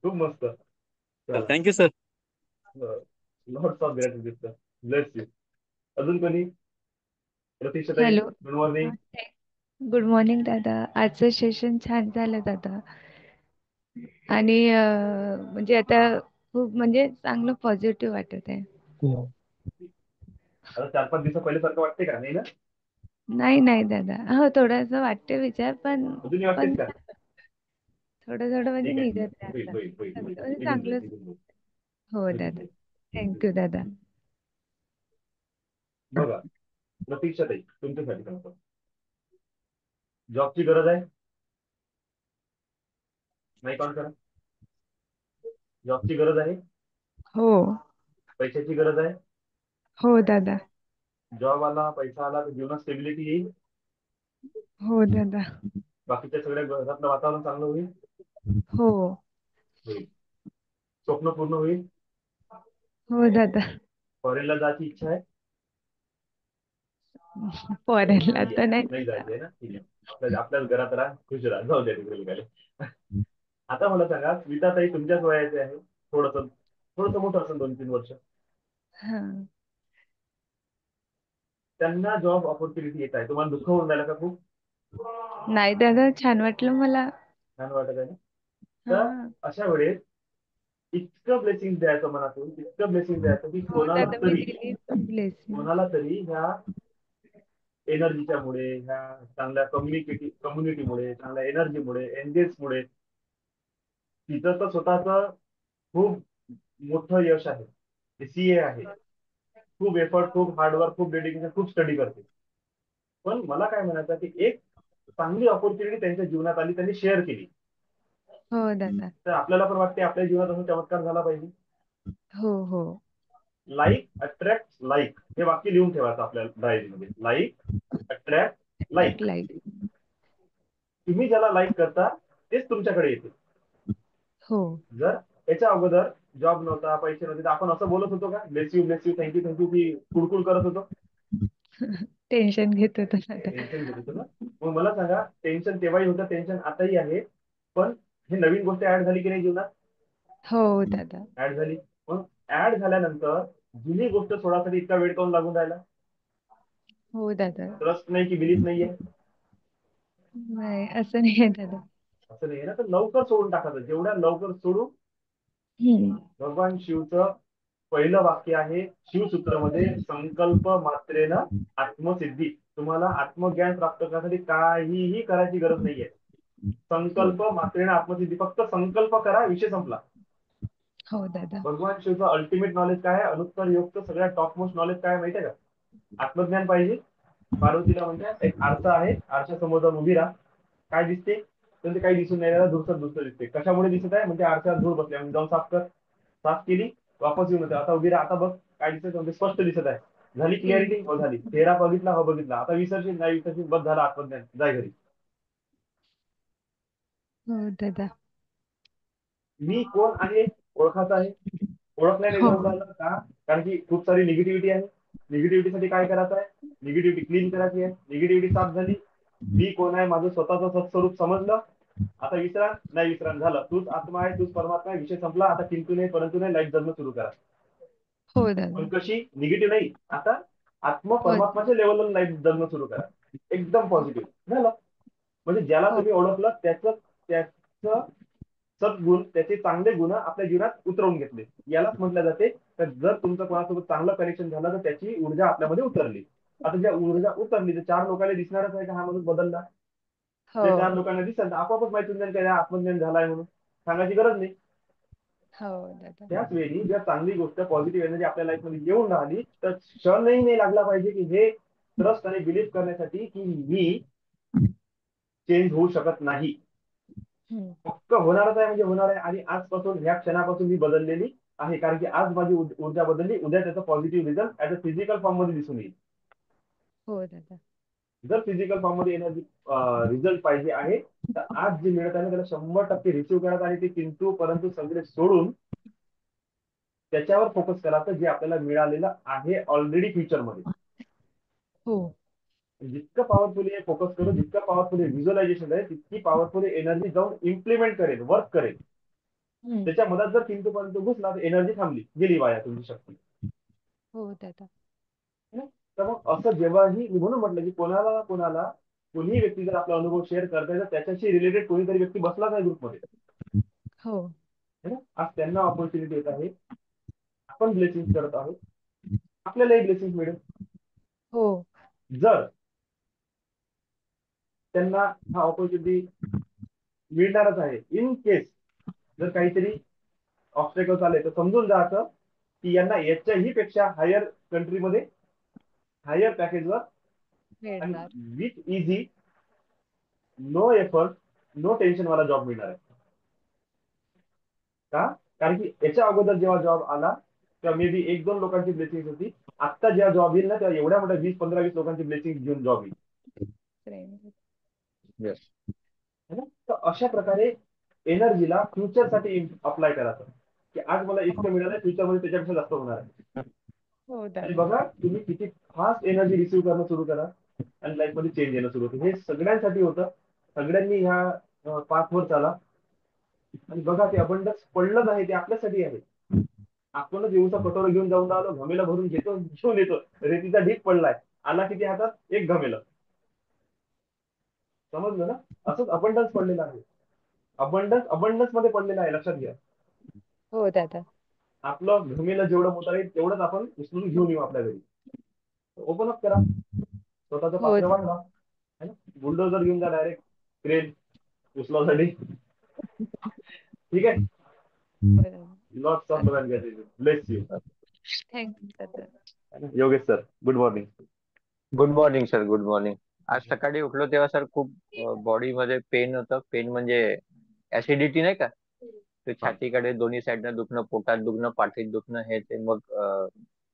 खूप मस्त. चला. Thank you sir. Lots of gratitude sir. Bless you. अजून कोणी? प्रतीक्षाताई, hello. Good morning. Good morning दादा. आजचं सेशन छान झालं दादा. आणि म्हणजे आता खूप म्हणजे चांगलं पॉझिटिव्ह वाटत आहे. आता 4-5 दिवसा पहिल्यासारखं वाटते का? नाही ना? नाही नाही दादा, हो थोडासा वाटते विचार, पण अजूनही वाटतेच पण का? थोडं थोडं म्हणजे ठीक आहे. निघत होईल राहतं. होईल होईल होईल. म्हणजे निघून जाईल, चांगलंच. निघून जाईल, हो निघून दादा. जाईल. थँक्यू दादा. बघा, प्रतीक्षाताई, तुमच्यासाठी सांगतो. जॉबची गरज आहे? नाही कॉल करा. जॉबची गरज आहे? हो पैशाची गरज आहे? हो दादा. जॉब आला, पैसा आला तर जीवनात स्टेबिलिटी येईल. हो दादा. बाकीच्या सगळ्या घरातलं वातावरण चांगलं होईल. हो होईल. स्वप्न पूर्ण होईल. हो दादा. फॉरेनला जायची इच्छा आहे? फॉरेनला नाही तर आहे. नाही नाही दादा. जायचं आहे ना? ठीक आहे. आपल्याच घरात राहा, खुश राहा, जाऊ द्या तिकडे काय. आता मला सांगा, स्मिताताई तुमच्याच वयाचे आहे, थोडस थोडस मोठं असेल, 2-3 वर्ष. हा. त्यांना जॉब ऑपॉर्च्युनिटी येत आहे, तुम्हाला दुःख होऊन राहिलं का खूप? नाही दादा, छान वाटलं मला. छान वाटत आहे ना? तर हा. अशा वेळेस इतकं ब्लेसिंग द्यायचं मनातून, इतकं ब्लेसिंग द्यायचं की हो दादा, मी दिली ब्लेसिंग. कोणाला तरी ह्या एनर्जीच्या मुळे, ह्या चांगल्या कम्युनिटीमुळे, चांगल्या एनर्जीमुळे, एनगेजमुळे तिचं तर स्वतःच खूप मोठं यश आहे. सीए आहे, खूप एफर्ट, खूप हार्डवर्क, खूप डेडिकेशन, खूप स्टडी करते. पण मला काय म्हणायचं की एक चांगली ऑपॉर्च्युनिटी त्यांच्या जीवनात आली, त्यांनी शेअर केली. हो दादा. तर आपल्याला पण वाटते आपल्या जीवनात असा चमत्कार झाला पाहिजे. हो हो. लाईक अट्रॅक्ट लाईक, हे वाक्य लिहून ठेवायचं आपल्या डायरीमध्ये. Like attract like. लाईक. तुम्ही ज्याला लाईक करता तेच तुमच्याकडे येते. हो. जर याच्या अगोदर जॉब नव्हता, पैसे नव्हते, तर आपण असं बोलत होतो का? Bless you, bless you, thank you, thank you, की कुडकुड करत होतो? टेन्शन घेत होता दादा. टेन्शन घेत होतो ना? मग मला सांगा, टेन्शन तेव्हाही होतं, टेन्शन आताही आहे, पण हे नवीन गोष्ट ऍड झाली की नाही जीवनात? हो दादा. ऍड झाली. मग ऍड झाल्यानंतर जुनी गोष्ट सोडासाठी इतका वेळ काऊन लागून राहिला? हो दादा. ट्रस्ट नाही की बिलीफ नाहीये? नाही असं नाही आहे दादा. असं नाही ना? तर लवकर सोडून टाकायचं, जेवढ्या लवकर सोडू. हम्म. भगवान शिवचं पहिलं वाक्य आहे शिवसूत्रमध्ये, संकल्प मात्रेन आत्मसिद्धी. तुम्हाला आत्मज्ञान प्राप्त करण्यासाठी काहीही करायची गरज नाहीये. हो. संकल्प मात्रेन आत्मसिद्धी, फक्त संकल्प करा, विषय संपला. हो दादा. भगवान शिवचं अल्टिमेट नॉलेज काय आहे? अनुत्तर योगचं सगळ्यात टॉप मोस्ट नॉलेज काय माहितीये का? आत्मज्ञान पाहिजे. पार्वतीला म्हणतात एक आरसा आहे, आरशा समोर जाऊन उभी राहा. काय दिसते? तर ते काही दिसून नाही राहिलं, धूसर धूसर दिसते. कशामुळे दिसत आहे? म्हणजे आरशावर धूळ बसल्या, म्हणजे जाऊन साफ कर. साफ केली, वापस येऊन होते. आता उभी राहा, आता बघ काय दिसत, म्हणजे स्पष्ट दिसत आहे. झाली क्लिअरिटी? हो झाली. चेहरा बघितला? हो बघितला. आता विसरशील नाही विसरशील, बस झाला आत्मज्ञान, जाय घरी. हो दादा. मी कोण आहे ओळखायचं आहे. ओळखण्याने हो. जाऊन राहिलं का? कारण की खूप सारी निगेटिव्हिटी आहे. निगेटिव्हिटीसाठी काय करायचं आहे? निगेटिव्हिटी क्लीन करायची आहे. निगेटिव्हिटी साफ झाली, मी कोण आहे, माझं स्वतःचं सत्स्वरूप समजलं. आता विश्रांत नाही, विश्रांत झालं. तूच आत्मा आहे, तूच परमात्मा आहे, विषय संपला. आता किंतु नाही परंतु नाही, लाईफ जगणं सुरू करा. हो पण दादा. कशी? निगेटिव्ह नाही, आता आत्म हो. परमात्माच्या लेवलला लाईफ जगणं सुरू करा. एकदम पॉझिटिव्ह झालं. म्हणजे ज्याला हो. तुम्ही ओळखलं त्याच सद्गुण, त्याचे चांगले गुण आपल्या जीवनात उतरवून घेतले. यालाच म्हटलं जाते तर जर तुमचं कोणासोबत चांगलं कनेक्शन झालं तर त्याची ऊर्जा आपल्यामध्ये उतरली. आता ज्या ऊर्जा उतरली तर 4 लोकांना दिसणारच आहे का हा माणूस बदलला. हो ते 4 लोकांना दिसेल तर आपोआपच माहिती होईल की हा आत्मज्ञान झालाय म्हणून. सांगायची गरज नाही. हो दादा. त्याच वेळी जर चांगली गोष्ट पॉझिटिव्ह एनर्जी आपल्या लाईफमध्ये येऊन राहिली तर क्षणही नाही लागला पाहिजे की हे ट्रस्ट आणि बिलीव्ह करण्यासाठी की मी चेंज होऊ शकत नाही. हम्म. पक्क होणारच आहे म्हणजे होणार आहे. आणि आजपासून ह्या क्षणापासून मी बदललेली आहे, कारण की आज माझी ऊर्जा बदलली, उद्या त्याचा positive result as a physical form मध्ये दिसून येईल. हो दादा. जर फिजिकल फॉर्म मध्ये एनर्जी रिझल्ट पाहिजे आहे तर आज जे मिळत आहे ना त्याला 100% रिसिव्ह करा आणि ते किंतु परंतु सगळे सोडून त्याच्यावर फोकस करा तर जे आपल्याला मिळालेलं आहे ऑलरेडी फ्युचरमध्ये. हो. जितकं पॉवरफुली फोकस करू, जितकं पॉवरफुली व्हिज्युअलायझेशन आहे, तितकी पॉवरफुली एनर्जी जाऊन इम्प्लिमेंट करेल, वर्क करेल. हम्म. त्याच्या मधात जर किंतु परंतु घुसला तर एनर्जी थांबली, गेली वाया तुमची शक्ती. हो दादा. है ना? तर मग असं जेव्हाही मी म्हणून म्हटलं की कोणाला कोणीही व्यक्ती जर आपला अनुभव शेअर करताय तर त्याच्याशी रिलेटेड कोणीतरी व्यक्ती बसलाच आहे ग्रुपमध्ये. हो. है ना? आज त्यांना ऑपॉर्च्युनिटी येत आहे, आपण ब्लेसिंग करत आहोत, आपल्यालाही ब्लेसिंग मिळेल. हो. जर त्यांना हा ऑपॉर्च्युनिटी मिळणारच आहे. इन केस जर काहीतरी ऑब्स्टेकल्स आले तर समजून जायचं की यांना याच्याही पेक्षा हायर कंट्रीमध्ये हायर पॅकेजवर आणि मिळणार. With easy, no effort, no tension वाला जॉब मिळणार आहे. का? कारण की याच्या अगोदर जेव्हा जॉब आला तेव्हा मे बी 1-2 लोकांची ब्लेसिंग होती. आता जेव्हा जॉब येईल ना तेव्हा एवढ्या मोठ्या 20-15-20 लोकांची ब्लेसिंग घेऊन जॉब येईल. येस. है ना? तर अशा प्रकारे एनर्जीला फ्युचरसाठी अप्लाय करायचं की आज मला इतकं मिळालं, फ्युचरमध्ये त्याच्यापेक्षा जास्त होणार आहे. हो आणि दादा. बघा तुम्ही किती फास्ट एनर्जी रिसिव्ह करणं सुरू करा आणि लाईफमध्ये चेंज येणं सुरू होतं. हे सगळ्यांसाठी होतं. सगळ्यांनी ह्या पाथवर चाला आणि बघा ते अबंडन्स पडलंच आहे, ते आपल्यासाठी आहे. आपणच येऊचा कटोरा घेऊन जाऊन राहिलो, घमेला भरून घेऊन येतो. रेतीचा ढीग पडलाय, आला किती हातात एक घमेलं. समजलं ना? असंच अबंडन्स पडलेलं आहे. अबंडन्स मध्ये पडलेलं आहे, लक्षात घ्या. हो दादा. आपलं घमेलं जेवढं मोठं आहे तेवढंच आपण उचलून घेऊन येऊ आपल्या घरी. ओपन अप करा, स्वतःचं हो पात्र दादा. वाढवा. है ना? बुलडोजर घेऊन जा डायरेक्ट क्रेन उचलासाठी. ठीक आहे. Lots of love and gratitude. Bless you. Thank you दादा. Yogesh sir, good morning. Good morning sir. Good morning. आज सकाळी उठलो तेव्हा सर खूप बॉडीमध्ये पेन होतं. पेन म्हणजे ऍसिडिटी नाही का, ते छातीकडे दोन्ही साईडनं दुखणं, पोटात दुखणं, पाठीत दुखणं, हे ते. मग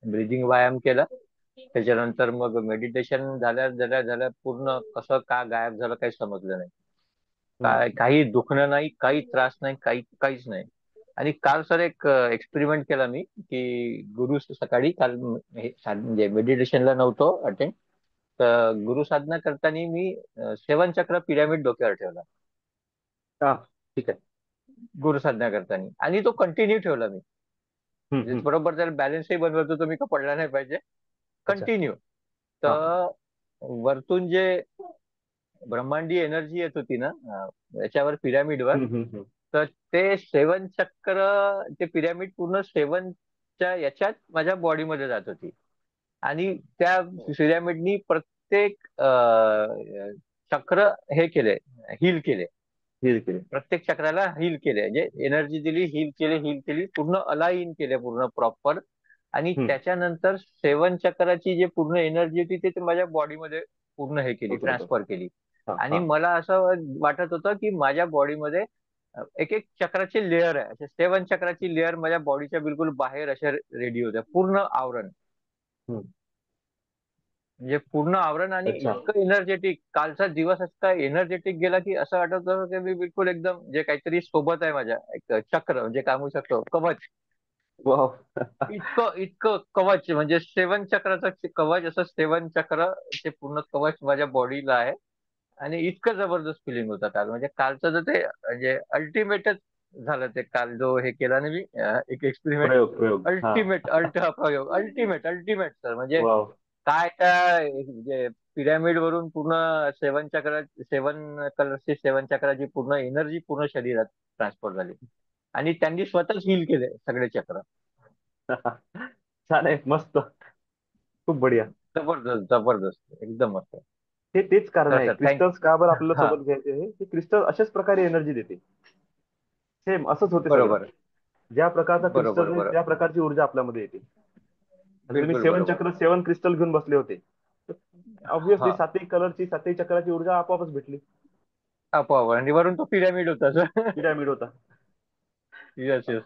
ब्रिदिंग व्यायाम केला. त्याच्यानंतर मग मेडिटेशन झाल्या पूर्ण कसं का गायब झालं काही समजलं नाही. काही दुखणं नाही, काही त्रास नाही, काहीच नाही. आणि काल सर एक एक्सपेरिमेंट केला मी की गुरु सकाळी काल म्हणजे मेडिटेशनला नव्हतो अटेंड, तर गुरु साधना करताना मी 7 चक्र पिरामिड डोक्यावर ठेवला. ठीक आहे. गुरु साधना करताना, आणि तो कंटिन्यू ठेवला मी. म्हणजे बरोबर त्याला बॅलन्सही बनवतो तो मी, का पडला नाही पाहिजे, कंटिन्यू. तर वरतून जे ब्रह्मांडी एनर्जी येत होती ना याच्यावर पिरामिडवर, तर ते 7 चक्र, ते पिरामिड पूर्ण 7च्या याच्यात माझ्या बॉडीमध्ये जात होती. आणि त्या पिरामिडनी प्रत्येक चक्र हे केले, हील केले. प्रत्येक चक्राला हील केले, म्हणजे एनर्जी दिली, हील केली, पूर्ण अलाइन केले, पूर्ण प्रॉपर. आणि त्याच्यानंतर 7 चक्राची जे पूर्ण एनर्जी होती ते माझ्या बॉडीमध्ये पूर्ण हे केली, ट्रान्सफर केली. आणि मला असं वाटत होतं की माझ्या बॉडीमध्ये एक एक चक्राची लेअर आहे, अशा 7 चक्राची लेअर माझ्या बॉडीच्या बिलकुल बाहेर अशा रेडी होत्या, पूर्ण आवरण. म्हणजे पूर्ण आवरण. आणि इतकं एनर्जेटिक कालचा दिवस इतका एनर्जेटिक गेला की असं वाटत होतं की मी बिलकुल एकदम जे काहीतरी सोबत आहे माझ्या, एक चक्र म्हणजे काय म्हणू शकतो, कवच. इतकं कवच, म्हणजे 7 चक्राचं कवच, असं 7 चक्र ते पूर्ण कवच माझ्या बॉडीला आहे. आणि इतकं जबरदस्त फिलिंग होतं काल. म्हणजे कालचं तर ते म्हणजे अल्टिमेटच झालं ते. काल जो हे केला ना मी एक एक्सपेरिमेंट, अल्टिमेट सर. म्हणजे काय त्या म्हणजे पिरामिड वरून पूर्ण सेवन कलरची सेवन चक्राची पूर्ण एनर्जी पूर्ण शरीरात ट्रान्सफर झाली आणि त्यांनी स्वतःच हील केले सगळे चक्र. छान आहे, मस्त, खूप बढिया. जबरदस्त जबरदस्त एकदम मस्त. हे तेच कारण खरं आहे सर थँक क्रिस्टल्स का बरं आपल्याला हा सोबत घ्यायचे आहे, की क्रिस्टल अशाच प्रकारे एनर्जी देते. सेम असंच होते सगळं. बरोबर ज्या प्रकारचा बरोबर क्रिस्टल आहे बरोबर त्या प्रकारची ऊर्जा आपल्यामध्ये येते. आता तुम्ही बिलकुल सेवन बरोबर. चक्र, सेवन क्रिस्टल घेऊन बसले होते, ऑब्विसली हा सातही कलरची, सातही चक्राची ऊर्जा आपोआपच भेटली. आपोआप आणि वरून तो पिरामिड होता सर. पिरॅमिड होता. Yes yes.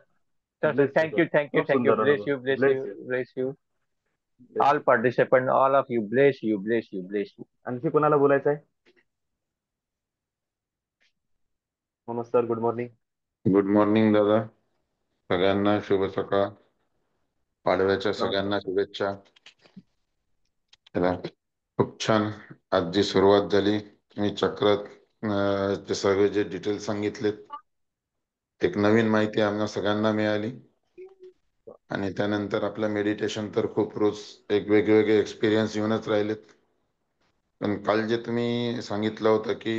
Sir sir bless you sir, thank you thank you खूप थँक्यू. सुंदर ब्लेस अनुभव. You bless bless you you, bless you. Bless all you. Participant all of you bless you bless you bless you. आणखी कोणाला बोलायचं आहे? नमस्कार, गुड मॉर्निंग. गुड मॉर्निंग दादा, सगळ्यांना शुभ सकाळ. पाडव्याच्या सगळ्यांना शुभेच्छा. चला, खूप छान आज जी सुरुवात झाली. मी चक्रात ते सगळे जे डिटेल्स सांगितलेत, एक नवीन माहिती आम्हाला सगळ्यांना मिळाली. आणि त्यानंतर आपलं मेडिटेशन तर खूप रोज एक वेगवेगळे एक्सपिरियन्स येऊनच राहिलेत. पण काल जे तुम्ही सांगितलं होतं की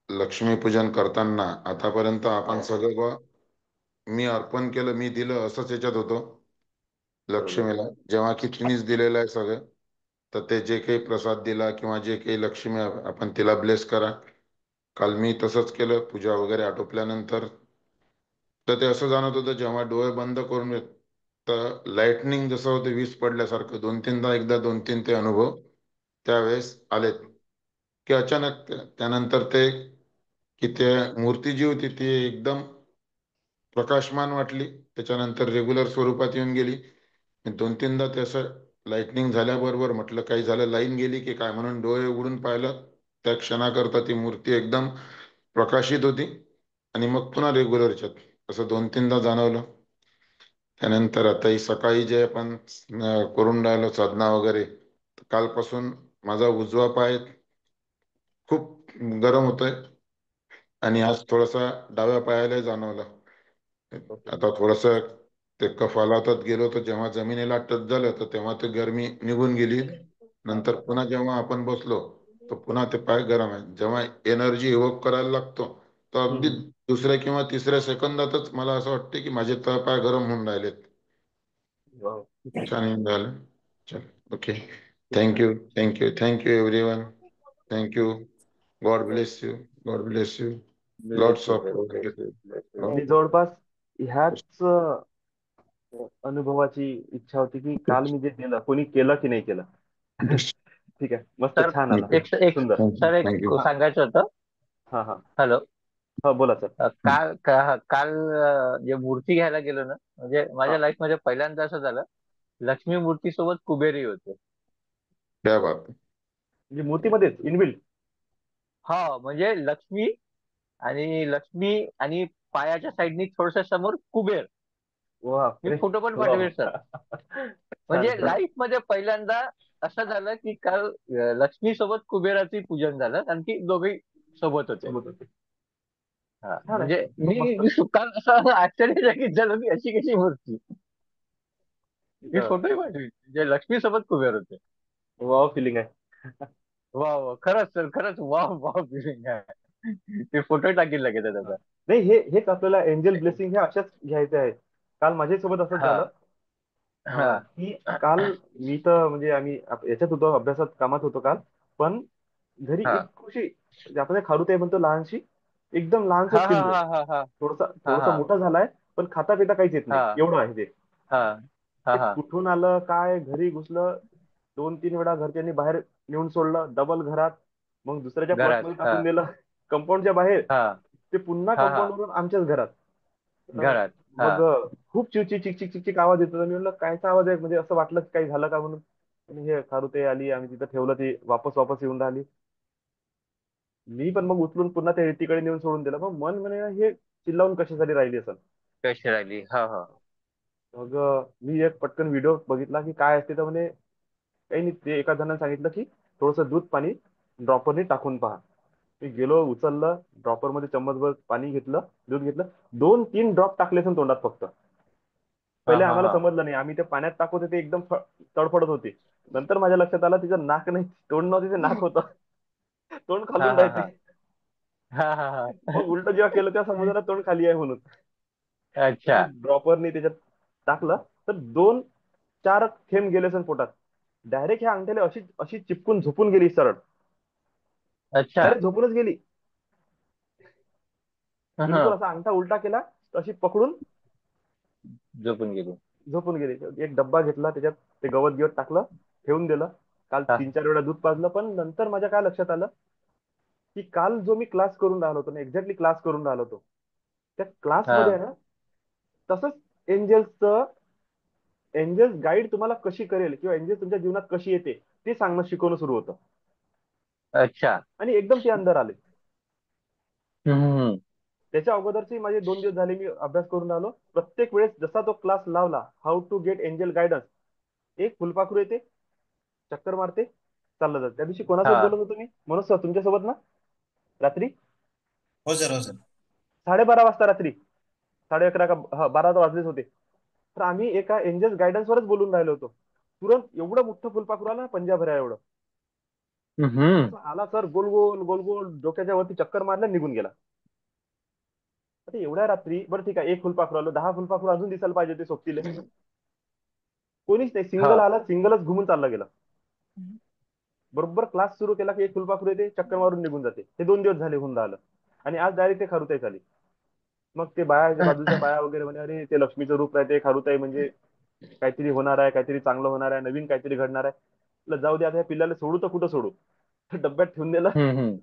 लक्ष्मीपूजन करताना आतापर्यंत आपण सगळं मी अर्पण केलं, मी दिलं, असंच याच्यात होतं बरोबर. लक्ष्मीला. जेव्हा की तिनेच दिलेलं आहे सगळं, तर ते जे काही प्रसाद दिला किंवा जे काही लक्ष्मी आपण तिला ब्लेस करा. काल मी तसंच केलं पूजा वगैरे आटोपल्यानंतर. तर ते असं जाणवत होतं जेव्हा डोळे बंद करून तर लाइटनिंग जसं होतं वीज पडल्यासारखं दोन तीनदा, एकदा दोन तीन ते अनुभव त्यावेळेस आलेत. की अचानक त्यानंतर ते की ते मूर्ती जी होती ती एकदम प्रकाशमान वाटली, त्याच्यानंतर रेग्युलर स्वरूपात येऊन गेली. दोन तीनदा ते असं लाइटनिंग झाल्याबरोबर म्हटलं काही झालं, लाईन गेली की काय, म्हणून डोळे उघडून पाहिलं. त्या क्षणाकरता ती मूर्ती एकदम प्रकाशित होती आणि मग पुन्हा रेग्युलरच्यात असं दोन तीनदा जाणवलं. त्यानंतर आता ही सकाळी जे आपण करून राहिलो साधना वगैरे, कालपासून माझा उजवा पाय खूप गरम होतोय आणि आज थोडासा डाव्या पायाला जाणवलं. ओके. आता थोडस ते कपालातच गेलो तर जेव्हा जमिनीला टच झालं तर तेव्हा ते गरमी निघून गेली. हा नंतर हा हा. पुन्हा जेव्हा आपण बसलो तर पुन्हा ते पाय गरम आहे. जेव्हा एनर्जी इव्होक करायला लागतो तर अगदी हम्म. दुसऱ्या किंवा तिसऱ्या सेकंदातच मला असं वाटतं की माझे तळ पाय गरम होऊन राहिलेत. वाव. छान येऊन झालं. चल, ओके. खूप छान. Thank you thank you thank you everyone. Thank you. God हो. Bless you. God bless you. Bless lots you of sir bless you bless you. आणि जवळपास ह्याच अनुभवाची इच्छा होती की काल मी जे केलं, कोणी केलं की नाही केलं. ठीक आहे, मस्त, सर छान आला, एक एक सुंदर. सर एक थँक्यू. सांगायचं होतं. हा हा. हॅलो. हा, बोला सर. काल काल जे मूर्ती घ्यायला गेलो ना, म्हणजे हा, माझ्या लाईफ मध्ये पहिल्यांदा असं झालं. लक्ष्मी मूर्ती सोबत कुबेरही होते. क्या बात. म्हणजे मूर्तीमध्येच इनबिल्ट. हा म्हणजे लक्ष्मी आणि पायाच्या साईडनी थोडस समोर कुबेर. वा मी रे. फोटो पण वा. पाठवेल सर. छान म्हणजे छान. लाईफ मध्ये पहिल्यांदा असं झालं की काल लक्ष्मी सोबत कुबेराचे पूजन झालं आणि ती दोघे सोबत होते. सोबत होते. हा छान आहे, म्हणजे खूप मस्त. काल असं आश्चर्यचकित झालो की अशी कशी मूर्ती. मी हा. फोटोही पाठवेल जे लक्ष्मी सोबत कुबेर होते. वाव फिलिंग आहे. वा वा खरंच सर खरंच वा वा फिलिंग आहे. ते फोटो टाकील लगेच हा. त्याचा. नाही, हेच आपल्याला एंजल ब्लेसिंग हे अशाच घ्यायचे आहेत. काल माझ्यासोबत असंच हा झालं. हा की काल मी तर म्हणजे आम्ही याच्यात होतो, अभ्यासात, कामात होतो काल. पण घरी हा एक खुशी, म्हणजे आपण खारुताई म्हणतो लहानशी, एकदम हा लहानसंच हा पिल्लू आहे. हा हा हा थोडासा हा थोडासा हा मोठा झालाय, पण खाता पिता काहीच येत नाही, हा एवढं आहे ते. हा हा ते हा कुठून आलं काय, घरी घुसलं, दोन तीन वेळा घरच्यांनी बाहेर नेऊन सोडलं, डबल घरात, मग दुसऱ्याच्या घरात प्लॉटमध्ये हा टाकून दिलं, कंपाऊंडच्या बाहेर, हा ते पुन्हा हा हा कंपाऊंड वरून आमच्याच घरात. घरात हा मग खूप चिवचिक चिक चिक चिक आवाज येतो. मी म्हणलं कायचा आवाज आहे, म्हणजे असं वाटलं की काही झालं का म्हणून. आणि हे खारुताई आली, आम्ही तिथं ठेवलं, ती वापस वापस येऊन राहिली. मी पण मग उचलून पुन्हा त्या रेतीकडे नेऊन सोडून दिलं. मग मन म्हणे हे चिल्लावून कशासाठी राहिली असं. कशी राहिली हा हा मग मी एक पटकन व्हिडिओ बघितला की काय असते, तर म्हणे काही नाही, ते एका जणांनी सांगितलं की थोडंसं दूध पाणी ड्रॉपरने टाकून पहा. मी गेलो, उचललं, ड्रॉपर मध्ये चम्मचभर पाणी घेतलं, दूध घेतलं, दोन तीन ड्रॉप टाकले असेल तोंडात फक्त. हा पहिले हा आम्हाला हा समजलं नाही, आम्ही ते पाण्यात टाकत होते, ते एकदम तडफडत होते. नंतर माझ्या लक्षात आलं तिचं नाक नाही, तोंड नव्हतं, तिचं नाक होतं. तोंड हा खालून हा राहते. हा हा हा हा. मग उलट जेव्हा केलं तेव्हा समजलं तोंड खाली आहे म्हणून. तर अच्छा ते ड्रॉपरने त्याच्यात टाकलं, तर 2-4 थेंब गेले सण पोटात. डायरेक्ट ह्या अंगठ्याला अशी अशी चिपकून झोपून गेली सरळ. अच्छा. डायरेक्ट झोपूनच गेली. हा हा. बिलकुल असा अंगठा उलटा केला, अशी पकडून झोपून गेली. झोपून गेली. एक डब्बा घेतला, त्याच्यात ते गवत गिवत टाकलं, ठेवून दिलं. काल हा 3-4 वेळा दूध पाजलं. पण नंतर माझ्या काय लक्षात आलं, की काल जो मी क्लास करून राहिलो होतो ना, एक्झॅक्टली क्लास करून राहिलो होतो, त्या क्लासमध्ये हा. आहे ना, तसंच एंजल्सचं एंजल्स गाईड तुम्हाला कशी करेल किंवा एंजल्स तुमच्या जीवनात कशी येते ते सांगणं शिकवणं सुरू होतं. अच्छा. आणि एकदम ते अंदर आले. हम्म. त्याच्या अगोदरचे माझे 2 दिवस झाले मी अभ्यास करून राहिलो. प्रत्येक वेळेस जसा तो क्लास लावला, how to get angel guidance, एक फुलपाखरू येते, चक्कर मारते, चाललं जातं. त्या दिवशी कोणासोबत हा. बोलत होतो मी? मनोज सर तुमच्यासोबत ना, रात्री हो सर, हो सर. 12:30 वाजता, रात्री 11:30 का 12 वाजलेच होते. तर आम्ही एका एंजल्स गायडन्सवरच बोलून राहिलो होतो. तुरंत एवढं मोठं फुलपाखरू आलं ना, पंजाभऱ्या एवढं. हम्म. असं आला सर, गोल गोल गोल गोल डोक्याच्या वरती चक्कर मारल्या, निघून गेला. आता एवढ्या रात्री, बरं ठीक आहे, एक फुलपाखरू आलो, 10 फुलपाखरू अजून दिसायला पाहिजे ते सोबतीले. कोणीच नाही, हा. सिंगल आला, सिंगलच घुमून चालला गेला. बरोबर क्लास सुरू केला की एक फुलपाखरू येते, चक्कर मारून निघून जाते. हे 2 दिवस झाले होऊन राहिलं. आणि आज डायरेक्ट ते खारुताई झाली. मग ते बाया, बाजूच्या बाया वगैरे म्हणे, अरे ते लक्ष्मीचं रूप राहते, खारुताई म्हणजे काहीतरी होणार आहे, काहीतरी चांगलं होणार आहे, नवीन काहीतरी घडणार आहे. म्हटलं जाऊ दे, आता या पिल्लाला सोडू तर कुठं सोडू. डब्यात ठेवून दिलं. हम्म.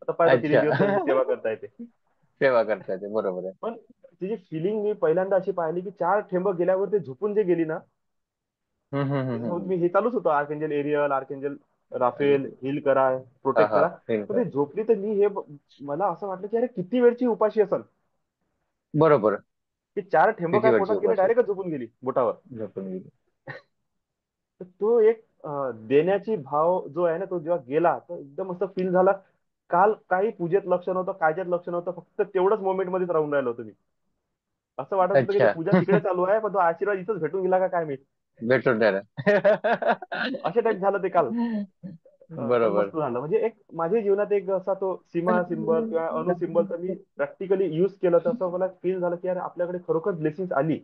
आता पाहिजे किती अच्छा. दिवस त्याची सेवा करता येते. सेवा करता येते, बरोबर आहे. पण तिची फिलिंग मी पहिल्यांदा अशी पाहिली, की 4 ठेंब गेल्यावर ते झोपून जे गेली ना, त्याच्यासोबत हम्म. मी हे चालूच होतं, archangel Ariel, archangel Raphael, heal करा, हा प्रोटेक्ट हा. करा. पण ती झोपली तर मी हे मला असं वाटलं की अरे किती वेळची उपाशी असेल, बरोबर. की 4 ठेंब किती काय वेळची पोटात गेले, उपाशी डायरेक्टच झोपून गेली बोटावर. झोपून गेली. तर तो एक देण्याची भाव जो आहे ना, तो जेव्हा गेला तर एकदम असं फील झाला. काल काही पूजेत लक्ष नव्हतं, कायच्यात लक्ष नव्हतं, फक्त तेवढंच मोमेंट मध्येच राहून राहिलो होतो मी. असं वाटत होतं की ते अच्छा. पूजा तिकडे चालू आहे, पण तो आशीर्वाद इथंच भेटून गेला का काय मी. भेटून द्या. अशा टाईप झालं ते काल. पण बरोबर. मस्त झालं. म्हणजे एक माझ्या जीवनात एक असा तो सीमा सिंबल किंवा अणु सिंबलचा मी प्रॅक्टिकली युज केलं, तर असं मला फील झालं की यार आपल्याकडे खरोखर ब्लेसिंग आली,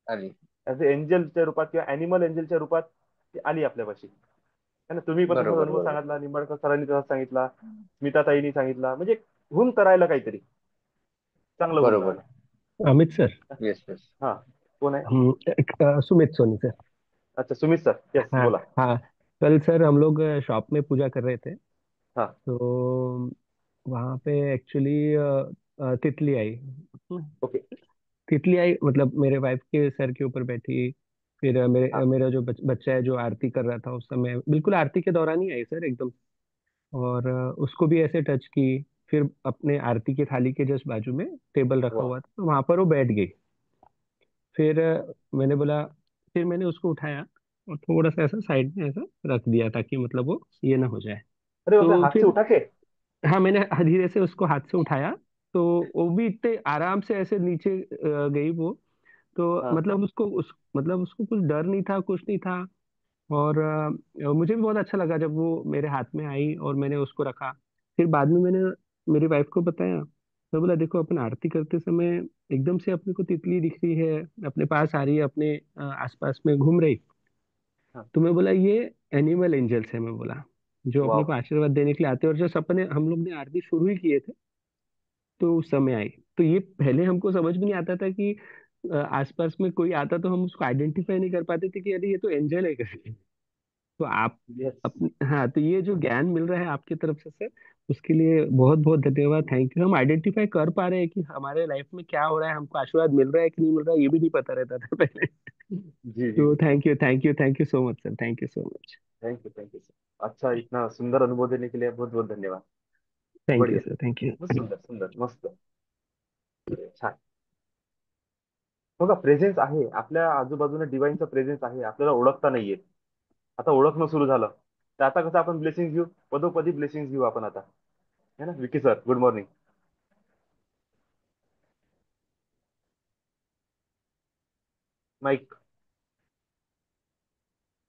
आली. ऍज अ एंजलच्या रूपात किंवा अॅनिमल एंजलच्या रूपात ती आली आपल्यापाशी. है ना. तुम्ही पण तसाच बरोबर अनुभव बरोबर सांगितला, निंबाळकर सरांनी तसाच सांगितला, स्मिताताईंनी सांगितला. म्हणजे होऊन तर राहिलं काहीतरी चांगलं होऊन बरोबर. राहिलं. अमित सर. Yes yes. हा, कोण आहे? सुमित सोनी सर. अच्छा, सुमित सर, येस हाँ बोला. हाँ। कल सर हम लोग शॉप में पूजा कर रहे थे, हाँ तो वहाँ पे एक्चुअली तितली आई। ओके. तितली आई मतलब मेरे वाइफ के सर के ऊपर बैठी। फिर हाँ मेरा जो बच्चा है जो आरती कर रहा था उस समय, बिल्कुल आरती के दौरान ही आई सर एकदम। और उसको भी ऐसे टच की। फिर अपने आरती की थाली के जस्ट बाजू में टेबल रखा वाह, हुआ था, तो वहां पर वो बैठ गई। फिर मैंने बोला, फिर मैंने उसको उठाया और थोड़ा सा ऐसा साइड में ऐसा रख दिया ताकि मतलब वो ये ना हो जाए। अरे बाप रे, तो हाथ से फिर उठा के? हाँ, मैंने धीरे से उसको हाथ से उठाया, तो वो भी इतने आराम से ऐसे नीचे गई वो। तो हाँ मतलब मतलब उसको कुछ डर नहीं था, कुछ नहीं था। और मुझे भी बहुत अच्छा लगा जब वो मेरे हाथ में आई और मैंने उसको रखा। फिर बाद में मैंने मेरी वाइफ को बताया, मैं बोला देखो अपन आरती करते समय एकदम से अपने को तितली दिख रही है, अपने पास आ रही है, अपने आसपास में घूम रही। हाँ, तो मैं बोला ये एनिमल एंजल्स है, मैं बोला जो अपने वाह, को आशीर्वाद देने के लिए आते हैं। और जो सपने हम लोग ने आरती शुरू ही किए थे, तो उस समय आई। तो ये पहले हमको समझ में नहीं आता था कि आसपास में कोई आता तो हम उसको आइडेंटिफाई नहीं कर पाते थे कि अरे ये तो एंजल है करके। तो आप यस। अपने, हाँ, तो ये जो ज्ञान मिल रहा है आपकी तरफ से सर, उसके लिए बहुत बहुत धन्यवाद, थैंक यू। हम आइडेंटिफाई कर पा रहे हैं कि हमारे लाइफ में क्या हो रहा है, हमको आशीर्वाद मिल रहा है कि नहीं मिल रहा है, ये भी नहीं पता रहता था पहले। जी जी तो जी। Thank you, thank you, thank you so much sir, thank you so much. Thank you, thank you sir. अच्छा, इतना सुंदर अनुभव देने के लिए बहुत बहुत धन्यवाद। थैंक यू बढ़िया, सर, थैंक यू। बहुत सुंदर सुंदर, मस्त, छान. बघा, प्रेझेन्स आहे आपल्या आजूबाजूला, डिवाइनचा प्रेझेन्स आहे, आपल्याला ओळखता नाहीये. आता ओळखणं सुरू झालं, तर आता कसं आपण ब्लेसिंग घेऊ, पदोपदी ब्लेसिंग घेऊ आपण आता, है ना. Vicky sir, good morning. Mike.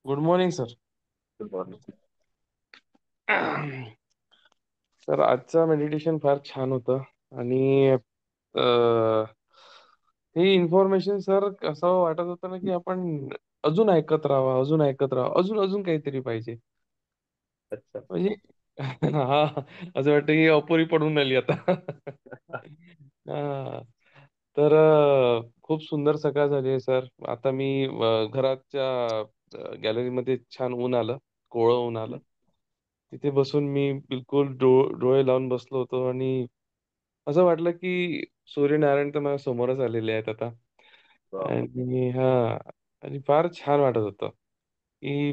Good morning sir. Good morning. Sir आजचं मेडिटेशन फार छान होतं आणि ही इन्फॉर्मेशन सर असं वाटत होतं ना की आपण अजून ऐकत राहावं, अजून ऐकत राहावं, अजून अजून काहीतरी पाहिजे. अच्छा. म्हणजे हा, असं वाटतं की अपुरी पडून राहिली आता. हा. तर खूप सुंदर सकाळ झाली आहे सर. आता मी घराच्या गॅलरीमध्ये छान ऊन आलं, कोवळं ऊन आलं. तिथे बसून मी बिलकुल डोळे लावून बसलो होतो आणि असं वाटलं की सूर्यनारायण तर माझ्या समोरच आलेले आहेत आता. वा. आणि हा, आणि फार छान वाटत होतं की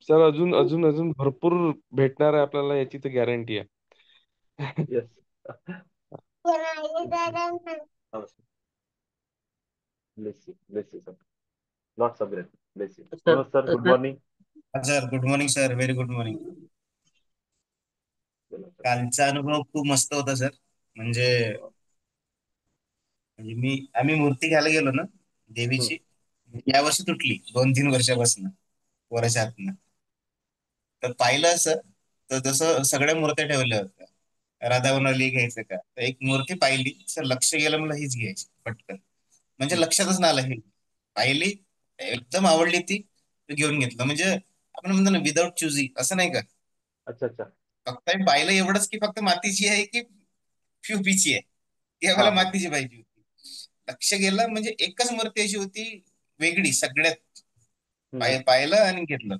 सर अजून अजून अजून भरपूर भेटणार आहे आपल्याला, याची तर गॅरंटी आहे. Yes. Bless you, bless you sir. Lots of great. Bless you. Sir Manoj sir, good morning. Sir good morning sir, very good morning. कालचा अनुभव खूप मस्त होता सर. म्हणजे म्हणजे आम्ही मूर्ती घ्यायला गेलो ना देवीची, यावर्षी तुटली 2-3 वर्षापासून वराच्या आतनं. तर पाहिलं असं, तर जसं सगळ्या मूर्त्या ठेवल्या होत्या, राधा बनवली घ्यायचं का, तर एक मूर्ती पाहिली सर, लक्ष गेलं, मला हीच घ्यायची पटकन. म्हणजे लक्षातच नाही आलं, ही पाहिली, एकदम आवडली ती, तर घेऊन घेतलं. म्हणजे आपण म्हणतो ना विदाऊट चुझी, असं नाही का. अच्छा अच्छा. फक्त मी पाहिलं एवढंच की फक्त मातीची आहे की फ्युपीची आहे, ती हा मला हा. मातीची पाहिजे होती. लक्ष गेलं, म्हणजे एकच मूर्ती अशी होती वेगळी सगळ्यात. पाहिलं आणि घेतलं.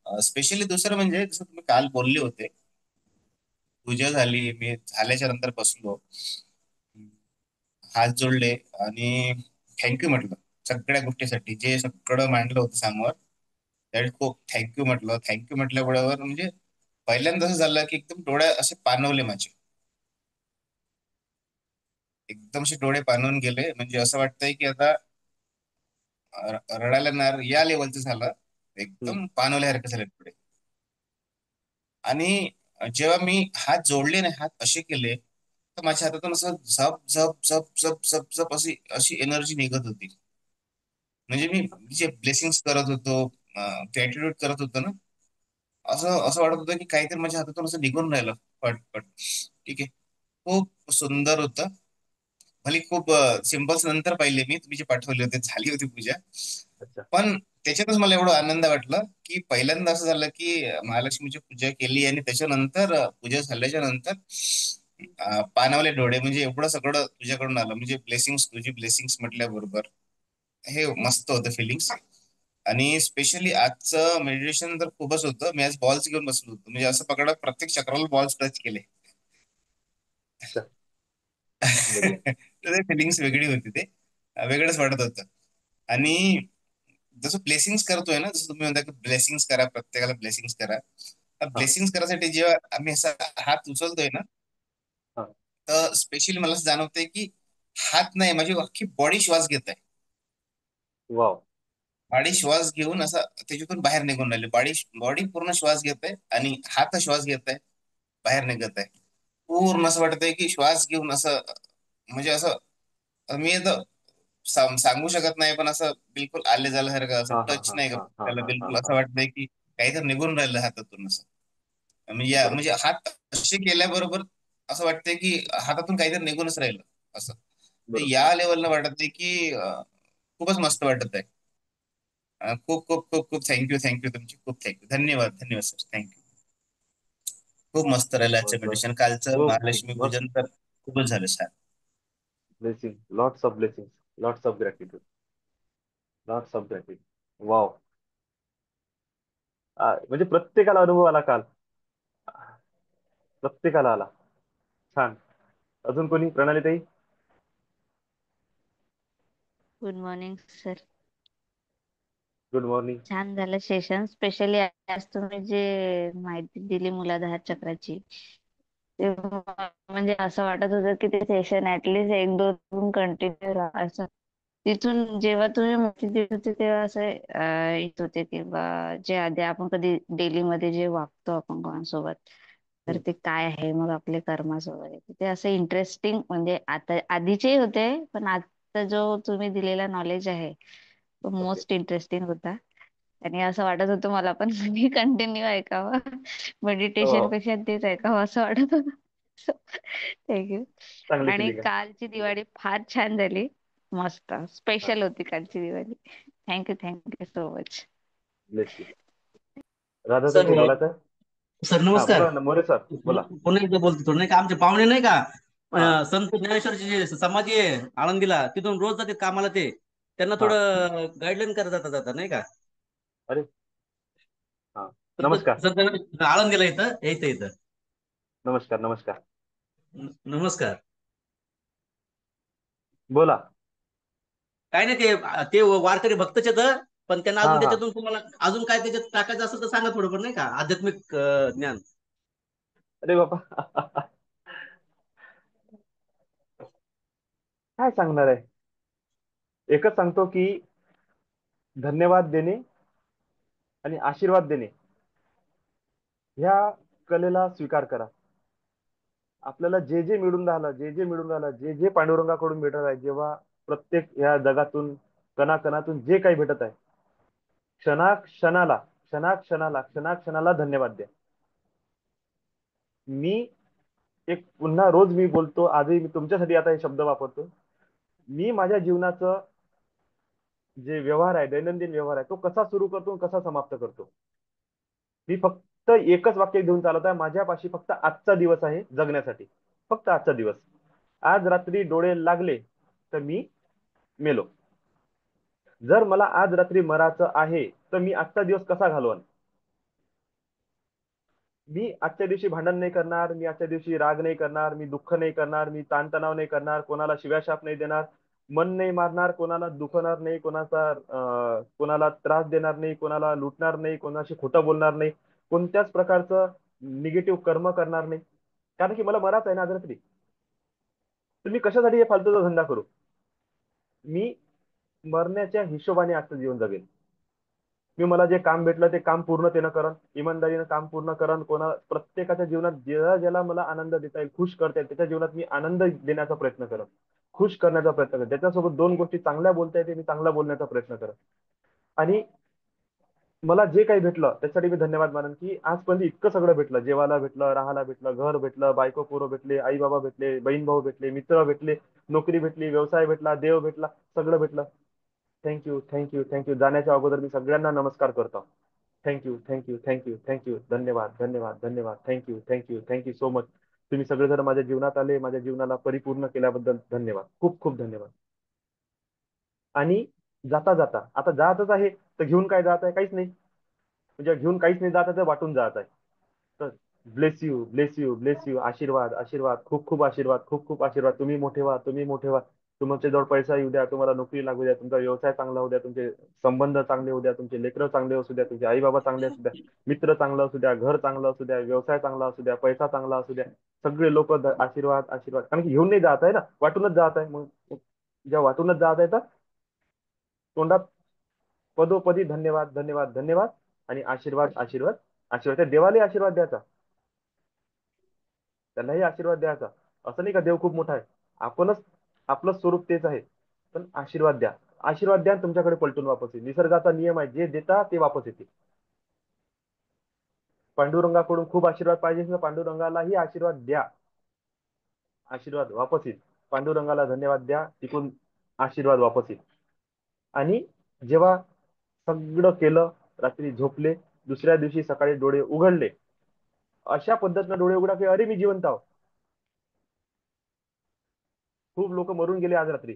स्पेशली दुसरं म्हणजे जसं तुम्ही काल बोलले होते, पूजा झाली, मी झाल्याच्या नंतर बसलो, हात जोडले आणि थँक्यू म्हटलं सगळ्या गोष्टीसाठी, जे सगळं मांडलं होतं समोर. त्यावेळी खूप थँक्यू म्हटलं. थँक्यू म्हटल्या वेळेवर म्हणजे पहिल्यांदा असं झालं की एकदम डोळे असे पाणवले माझे, एकदम असे डोळे पाणवून गेले. म्हणजे असं वाटतंय की आता रडायला नार या लेवलचं झालं, एकदम पाणवल्यासारखं झाले डोळे. आणि जेव्हा मी हात जोडले नाही, हात असे केले, तर माझ्या हातातून असं झप झप झप झप झप झप अशी अशी एनर्जी निघत होती. म्हणजे मी जे ब्लेसिंग्स करत होतो, ग्रॅटिट्यूड करत होतो ना, असं असं वाटत होतं की काहीतरी माझ्या हातातून असं निघून राहिलं पट पट. ठीक आहे, खूप सुंदर होतं. भले खूप सिम्पल्स नंतर पाहिले मी, तुम्ही जे पाठवले होते, झाली होती पूजा. अच्छा. पण त्याच्यातच मला एवढं आनंद वाटला की पहिल्यांदा असं झालं की महालक्ष्मीची पूजा केली आणि त्याच्यानंतर पूजा झाल्याच्या नंतर पाणावले डोळे. म्हणजे एवढं सगळं तुझ्याकडून आलं, म्हणजे ब्लेसिंग्स, तुझी ब्लेसिंग्स म्हटल्याबरोबर हे मस्त होतं फिलिंग्स. आणि स्पेशली आजचं मेडिटेशन तर खूपच होतं. मी आज बॉल्स घेऊन बसलो होतो, म्हणजे असं पकडा प्रत्येक चक्राला बॉल्स टच केले. अच्छा. बढिया. तर फिलिंग्स वेगळी होती, ते वेगळंच वाटत होतं. आणि जसं ब्लेसिंग्स करतोय ना, जसं तुम्ही म्हणता की ब्लेसिंग्स करा, प्रत्येकाला ब्लेसिंग्स करा. हा ब्लेसिंग्स करायसाठी जेव्हा आम्ही असा हात उचलतोय ना, हा. तर स्पेशली मला असं जाणवतंय की हात नाही, माझी अख्खी बॉडी श्वास घेत आहे. वाव. बॉडी श्वास घेऊन असं त्याच्यातून बाहेर निघून राहिली. बॉडी बॉडी पूर्ण श्वास घेत आहे आणि हात श्वास घेत आहे, बाहेर निघत आहे. पूर्ण असं वाटतंय की श्वास घेऊन असं, म्हणजे असं मी आता सांगू शकत नाही, पण असं बिलकुल आले झाल्यासारखं, असं हा हा टच हा नाही हा करत हा त्याला, हा हा बिलकुल असं हा. वाटतंय की काहीतरी निघून राहिलं हातातून असं. म्हणजे बरोबर. म्हणजे हात असे केल्याबरोबर असं वाटतंय की हातातून काहीतरी निघूनच राहिलं असं. तर बरोबर. या लेवलला वाटत आहे की खूपच मस्त वाटत आहे. खूप खूप खूप खूप थँक्यू, थँक्यू तुमची, खूप थँक्यू, धन्यवाद, धन्यवाद सर, थँक्यू. खूप मस्त राहिलं आजचं मस्त. मेडिटेशन. कालचं खूप खूप महालक्ष्मी मस्त. पूजन तर खूपच झालं छान. Blessing, lots of blessing, lots of gratitude, lots of gratitude. Wow. म्हणजे प्रत्येकाला अनुभव आला काल, प्रत्येकाला आला. छान. अजून कोणी? प्रणाली ताई. Good morning sir. Good morning. छान झालं सेशन. स्पेशली आज तुम्ही जे माहिती दिली मूलाधार चक्राची, ते म्हणजे असं वाटत होतं की ते सेशन ऍटलीस्ट 1-2 कंटिन्यू राहा असं. तिथून जेव्हा तुम्ही माहिती देत होते तेव्हा असं येत होते की बा जे आधी आपण कधी डेली मध्ये जे वागतो आपण कोणासोबत, तर ते काय आहे मग आपले कर्मासोबत, ते असं इंटरेस्टिंग. म्हणजे आता आधीचेही होते, पण आता जो तुम्ही दिलेला नॉलेज आहे तो ओके. मोस्ट इंटरेस्टिंग होता. आणि असं वाटत होतं मला पण मी कंटिन्यू ऐकावं, मेडिटेशन हो, पेक्षा तेच ऐकावं असं वाटत होतं. थँक्यू. चांगली आणि फिलिंग आहे. कालची दिवाळी फार छान झाली. मस्त स्पेशल होती कालची Diwali. Thank you so much. Bless you. Radha ताई सर काही बोलायचं आहे? सर हा नमस्कार. बोला ना मोरे सर, बोला. पुन्हा एकदा बोलतो थोडं नाही का, आमचे पाहुणे नाही का हा संत ज्ञानेश्वरची जे समाधी आहे आळंदीला, तिथून रोज जाते कामाला ते. त्यांना हा. थोडं गाईडलाईन करत जाता जाता नाही का. अरे हा. संत नमस्कार संत आळंदीला इथं इथं इथं. नमस्कार नमस्कार. नमस्कार. बोला. काय नाही ते ते वारकरी भक्तच येतं, पण त्यांना हा अजून हा. त्याच्यातून तुम्हाला अजून काय त्याच्यात टाकायचं असेल तर सांगा थोडंफार नाही का, आध्यात्मिक ज्ञान. अरे बाबा काय सांगणार आहे. एकच सांगतो की धन्यवाद देणे आणि आशीर्वाद देणे ह्या कलेला स्वीकार करा. आपल्याला जे जे मिळून राहिलं, जे जे मिळून राहिलं, जे जे पांडुरंगाकडून भेटत आहे, जेव्हा प्रत्येक ह्या जगातून कणाकणातून जे काही भेटत आहे, क्षणाक्षणाला क्षणाक्षणाला धन्यवाद द्या. मी एक पुन्हा रोज मी बोलतो, आजही मी तुमच्यासाठी आता हे शब्द वापरतो. मी माझ्या जीवनाचं जे व्यवहार आहे, दैनंदिन व्यवहार आहे, तो कसा सुरू करतो कसा समाप्त करतो, मी फक्त एकच वाक्य घेऊन चालत आहे. माझ्यापाशी फक्त आजचा दिवस आहे जगण्यासाठी. फक्त आजचा दिवस. आज रात्री डोळे लागले तर मी मेलो. जर मला आज रात्री मरायचं आहे तर मी आजचा दिवस कसा घालवन. मी आजच्या दिवशी भांडण नाही करणार, मी आजच्या दिवशी राग नाही करणार, मी दुःख नाही करणार, मी ताणतणाव नाही करणार, कोणाला शिव्याशाप नाही देणार, मन नाही मारणार, कोणाला दुखवणार नाही, कोणाला त्रास देणार नाही, कोणाला लुटणार नाही, कोणाशी खोटं बोलणार नाही, कोणत्याच प्रकारचं निगेटिव्ह कर्म करणार नाही. कारण की मला मराच आहे ना आज रात्री. तुम्ही कशासाठी हे फालतूचा धंदा करू. मी मरण्याच्या हिशोबाने आजचं जीवन जगेल. मी मला जे काम भेटलं ते काम पूर्णतेनं करन, इमानदारीनं काम पूर्ण करन. प्रत्येकाच्या जीवनात ज्याला ज्याला मला आनंद देता येईल, खुश करता येईल, त्याच्या जीवनात मी आनंद देण्याचा प्रयत्न करत, खुश करण्याचा प्रयत्न करत. त्याच्यासोबत दोन गोष्टी चांगल्या बोलता येते, मी चांगला बोलण्याचा प्रयत्न करत. आणि मला जे काही भेटलं त्यासाठी मी धन्यवाद मानन की आजपर्यंत इतकं सगळं भेटलं. जेवायला भेटलं, राहायला भेटलं, घर भेटलं, बायको पोरं भेटले, आई बाबा भेटले, बहीण भाऊ भेटले, मित्र भेटले, नोकरी भेटली, व्यवसाय भेटला, देव भेटला, सगळं भेटलं. थँक्यू. जाण्याच्या अगोदर मी सगळ्यांना नमस्कार करतो. थँक्यू. धन्यवाद. Thank you so much. तुम्ही सगळेजण माझ्या जीवनात आले, माझ्या जीवनाला परिपूर्ण केल्याबद्दल धन्यवाद. खूप खूप धन्यवाद. आणि जाता जाता आता जातच आहे तर घेऊन काय जात आहे, काहीच नाही. म्हणजे घेऊन काहीच नाही जात आहे तर वाटून जात आहे. तर ब्लेस यू. आशीर्वाद. खूप खूप आशीर्वाद. तुम्ही मोठे व्हा. तुमच्या जवळ पैसा येऊ द्या, तुम्हाला नोकरी लागू द्या, तुमचा व्यवसाय चांगला होऊ द्या, तुमचे संबंध चांगले होऊ द्या, तुमचे लेकरं चांगले असू द्या, तुमचे आई बाबा चांगले असू द्या, मित्र चांगलं असू द्या, घर चांगलं असू द्या, व्यवसाय चांगला असू द्या, पैसा चांगला असू द्या. सगळे लोक आशीर्वाद. कारण की घेऊन नाही जात आहे ना, वाटूनच जात आहे. मग जेव्हा वाटूनच जात आहे तर तोंडात पदोपदी धन्यवाद आणि आशीर्वाद. त्या देवालाही आशीर्वाद द्यायचा, त्यालाही आशीर्वाद द्यायचा. असं नाही का देव खूप मोठा आहे. आपणच आपलं स्वरूप तेच आहे. पण आशीर्वाद द्या. आणि तुमच्याकडे पलटून वापस येईल. निसर्गाचा नियम आहे, जे देता ते वापस येते. पांडुरंगाकडून खूप आशीर्वाद पाहिजे तर पांडुरंगालाही आशीर्वाद द्या. आशीर्वाद वापस येईल. पांडुरंगाला धन्यवाद द्या, तिकडून आशीर्वाद वापस येईल. आणि जेव्हा सगळं केलं, रात्री झोपले, दुसऱ्या दिवशी सकाळी डोळे उघडले, अशा पद्धतीने डोळे उघडा की अरे मी जिवंत आहो. खूप लोक मरून गेले आज रात्री.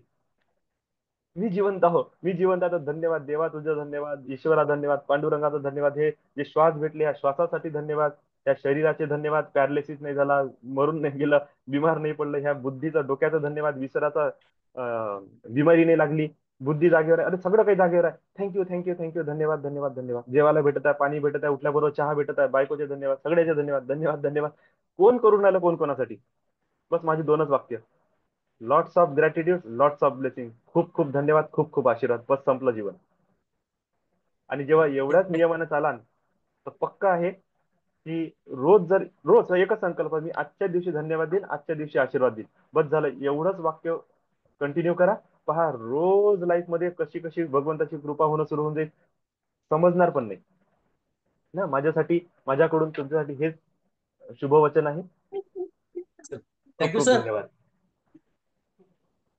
मी जिवंत आहे. धन्यवाद देवा, तुझं धन्यवाद, ईश्वरा धन्यवाद, पांडुरंगाचा धन्यवाद. हे जे श्वास भेटले या श्वासासाठी धन्यवाद. त्या शरीराचे धन्यवाद, पॅरालिसिस नाही झाला, मरून नाही गेलं, बिमार नाही पडलं. ह्या बुद्धीचा, डोक्याचा धन्यवाद, विसराचा बिमारी नाही लागली, बुद्धी जागेवर आहे. अरे सगळं काही जागेवर आहे. थँक्यू. धन्यवाद. जेवायला भेटत आहे, पाणी भेटत आहे, उठल्याबरोबर चहा भेटत आहे, बायकोचे धन्यवाद, सगळ्याचे धन्यवाद. कोण करून राहिलं, कोण कोणासाठी. बस माझी दोनच वाक्य. Lots of gratitude, lots of blessing. खूप खूप धन्यवाद, खूप खूप आशीर्वाद. बस संपलं जीवन. आणि जेव्हा एवढ्याच नियमानं चालाल तर पक्का आहे की रोज एकच संकल्प, मी आजच्या दिवशी धन्यवाद देईन, आजच्या दिवशी आशीर्वाद देईन. बस झालं. एवढंच वाक्य कंटिन्यू करा. पहा रोज लाईफ मध्ये कशी कशी भगवंताची कृपा होणं सुरू होऊन जाईल. समजणार पण नाही ना. माझ्यासाठी, माझ्याकडून तुमच्यासाठी हेच शुभवचन आहे. खूप थँक्यू खूप सर. धन्यवाद.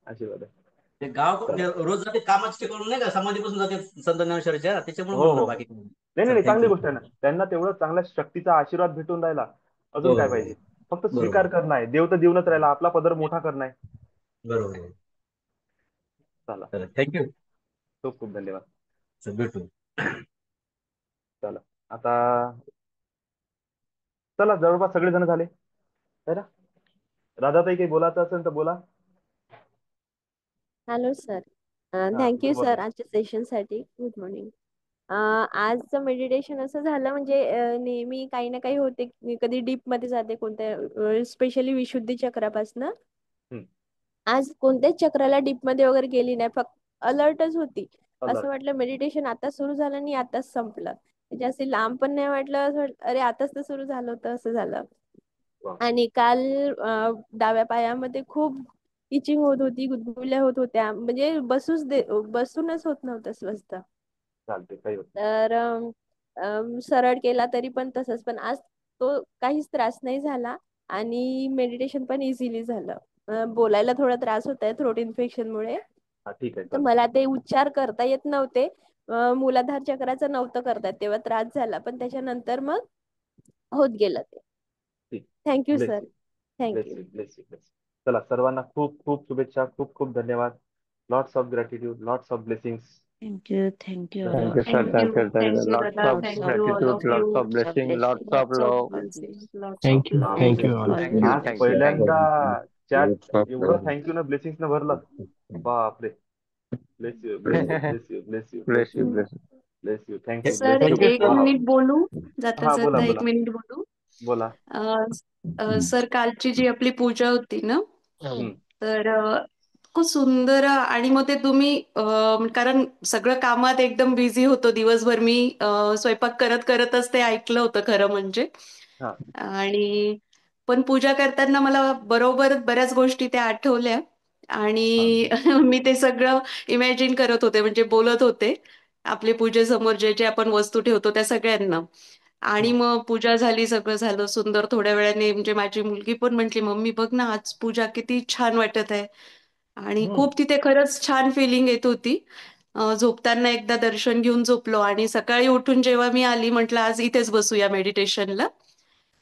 आशीर्वाद आहे. ते गाव चला. रोज जाते कामाचे करून नाही का, समाधीपासून जाते संत ज्ञानेश्वरांच्या, त्याच्यामुळे हो म्हणलं हो बाकी नाही सर. नाही नाही, चांगली थँक्यू. गोष्ट आहे ना. त्यांना तेवढं चांगल्या शक्तीचा आशीर्वाद भेटून राहिला, अजून हो काय हो पाहिजे. फक्त बरोबर स्वीकार करणं आहे. देव तर देऊनच राहिला, आपला पदर मोठा करणं आहे. बरोबर. चला, थँक्यू खूप खूप धन्यवाद. सर. भेटू. चला आता, चला जवळपास सगळेजण झाले है ना. राधाताई काही बोलायचं असेल तर बोला. हॅलो सर, हा, थँक्यू गुड सर मॉर्निंग. आजच्या सेशनसाठी. Good morning. आजचं मेडिटेशन असं झालं म्हणजे नेहमी काही ना काही होते, कधी डीप मध्ये जाते कोणत्या, स्पेशली विशुद्धी चक्रापासनं. हम्म. आज कोणत्याच चक्राला डीप मध्ये वगैरे गेली नाही, फक्त अलर्टच होती. असं अलर्ट. वाटलं मेडिटेशन आता सुरू झालं आणि आताच संपलं. जास्त लांब पण नाही वाटलं, असं अरे आताच तर सुरू झालं होतं, असं झालं. वा, आणि काल डाव्या पायामध्ये खूप इचिंग होत होती, गुदगुल्या होत होत्या, म्हणजे बसूनच होत नव्हतं स्वस्त. चालते, काही होत नाही. तर सरळ केला तरी पण तसंच, पण आज तो काहीच त्रास नाही झाला आणि मेडिटेशन पण इझिली झालं. बोलायला थोडा त्रास होत आहे थ्रोट इन्फेक्शन मुळे. हा, ठीक आहे, तर चालते. मला ते उच्चार करता येत नव्हते, मूलाधार चक्राचं नव्हतं करता येत, तेव्हा त्रास झाला, पण त्याच्यानंतर मग होत गेलं ते. ठीक. Thank you bless sir. You, bless thank you. You, bless you, bless. चला, सर्वांना खूप खूप शुभेच्छा, खूप खूप धन्यवाद. Lots of gratitude, lots of blessings. Thank you all Thank you, of sir. You. Thank you. Thank you, sir. Thank you Lots दादा. of lots of thank you all gratitude, of love, you. lots of lots of blessing, blessing. lots of Lots of love. blessings. Lots of thank you, love. Thank Yes, you all. thank you, आज thank you, thank पहिल्यांदा you. चॅट Lots of एवढं love. थँक्यू ना ब्लेसिंग्स न भरलं. बापरे. Bless you, bless you, bless you, bless you, bless Bless you, you, bless you. Bless you. Thank you, bless sir you. Thank you एक सर. वा, मिनिट बोलू, जाता हा, बोला जाता एक बोला मिनिट बोलू. बोला. सर कालची जी आपली पूजा होती ना, हम्म. तर खूप सुंदर. आणि मग ते तुम्ही कारण सगळं कामात एकदम बिझी होतो दिवसभर, मी स्वयंपाक करत करतच ते ऐकलं होतं खरं म्हणजे. हा. आणि पण पूजा करताना मला बरोबर बऱ्याच गोष्टी त्या आठवल्या हा. आणि मी ते सगळं इमॅजिन करत होते, म्हणजे बोलत होते आपले पूजेसमोर जे जे आपण वस्तू ठेवतो त्या सगळ्यांना. आणि हम्म. मग पूजा झाली, सगळं झालं सुंदर. थोड्या वेळाने म्हणजे माझी मुलगी पण म्हटली, मम्मी बघ ना आज पूजा किती छान वाटत आहे. आणि हम्म. खूप तिथे खरंच छान फिलिंग येत होती. झोपताना एकदा दर्शन घेऊन झोपलो आणि सकाळी उठून जेव्हा मी आली, म्हटलं आज इथेच बसूया मेडिटेशनला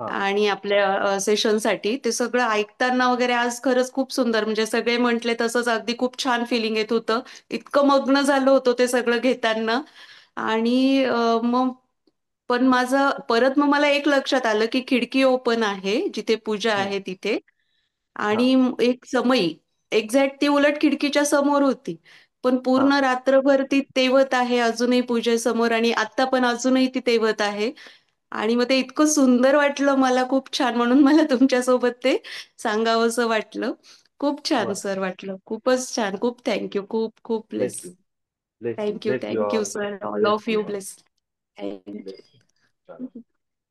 हा. आणि आपल्या सेशनसाठी. ते सगळं ऐकताना वगैरे आज खरंच खूप सुंदर, म्हणजे सगळे म्हटले तसंच अगदी खूप छान फिलिंग येत होतं. इतकं मग्न झालं होतं ते सगळं घेताना. आणि मग पण माझं परत मग मला एक लक्षात आलं की खिडकी ओपन आहे जिथे पूजा हम्म. आहे तिथे. हा. आणि एक समई एक्झॅक्ट ती उलट खिडकीच्या समोर होती, पण हा. पूर्ण रात्रभर ती तेवत आहे अजूनही पूजेसमोर आणि आता पण अजूनही ती तेवत आहे. आणि मग ते इतकं सुंदर वाटलं मला, खूप छान, म्हणून मला तुमच्यासोबत ते सांगावंसं वाटलं. खूप छान वा, सर वाटलं, खूपच छान. खूप थँक्यू, खूप खूप bless bless. You, bless you, thank you, bless you thank you all, sir, all bless of you you all, bless. Thank you. Bless you. चला,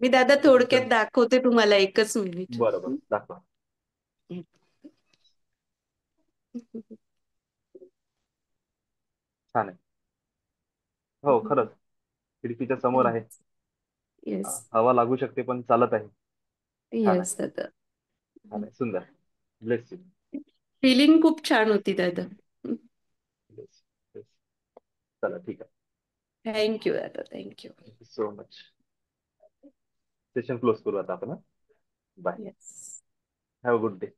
मी दादा आता थोडक्यात तुमचं. दाखवते तुम्हाला, एकच मिनिट. बरोबर, दाखवा. छान आहे. हो, खरंच खिडकीच्या समोर आहे. येस. हवा लागू शकते पण चालत आहे. छान आहे, येस दादा. छान आहे, सुंदर. ब्लेस यू, फिलिंग खूप छान होती दादा. Bless you. चला, ठीक आहे. थँक्यू दादा, thank you. Thank you so much. Session close करू आता आपण. Bye. Yes. Have a good day.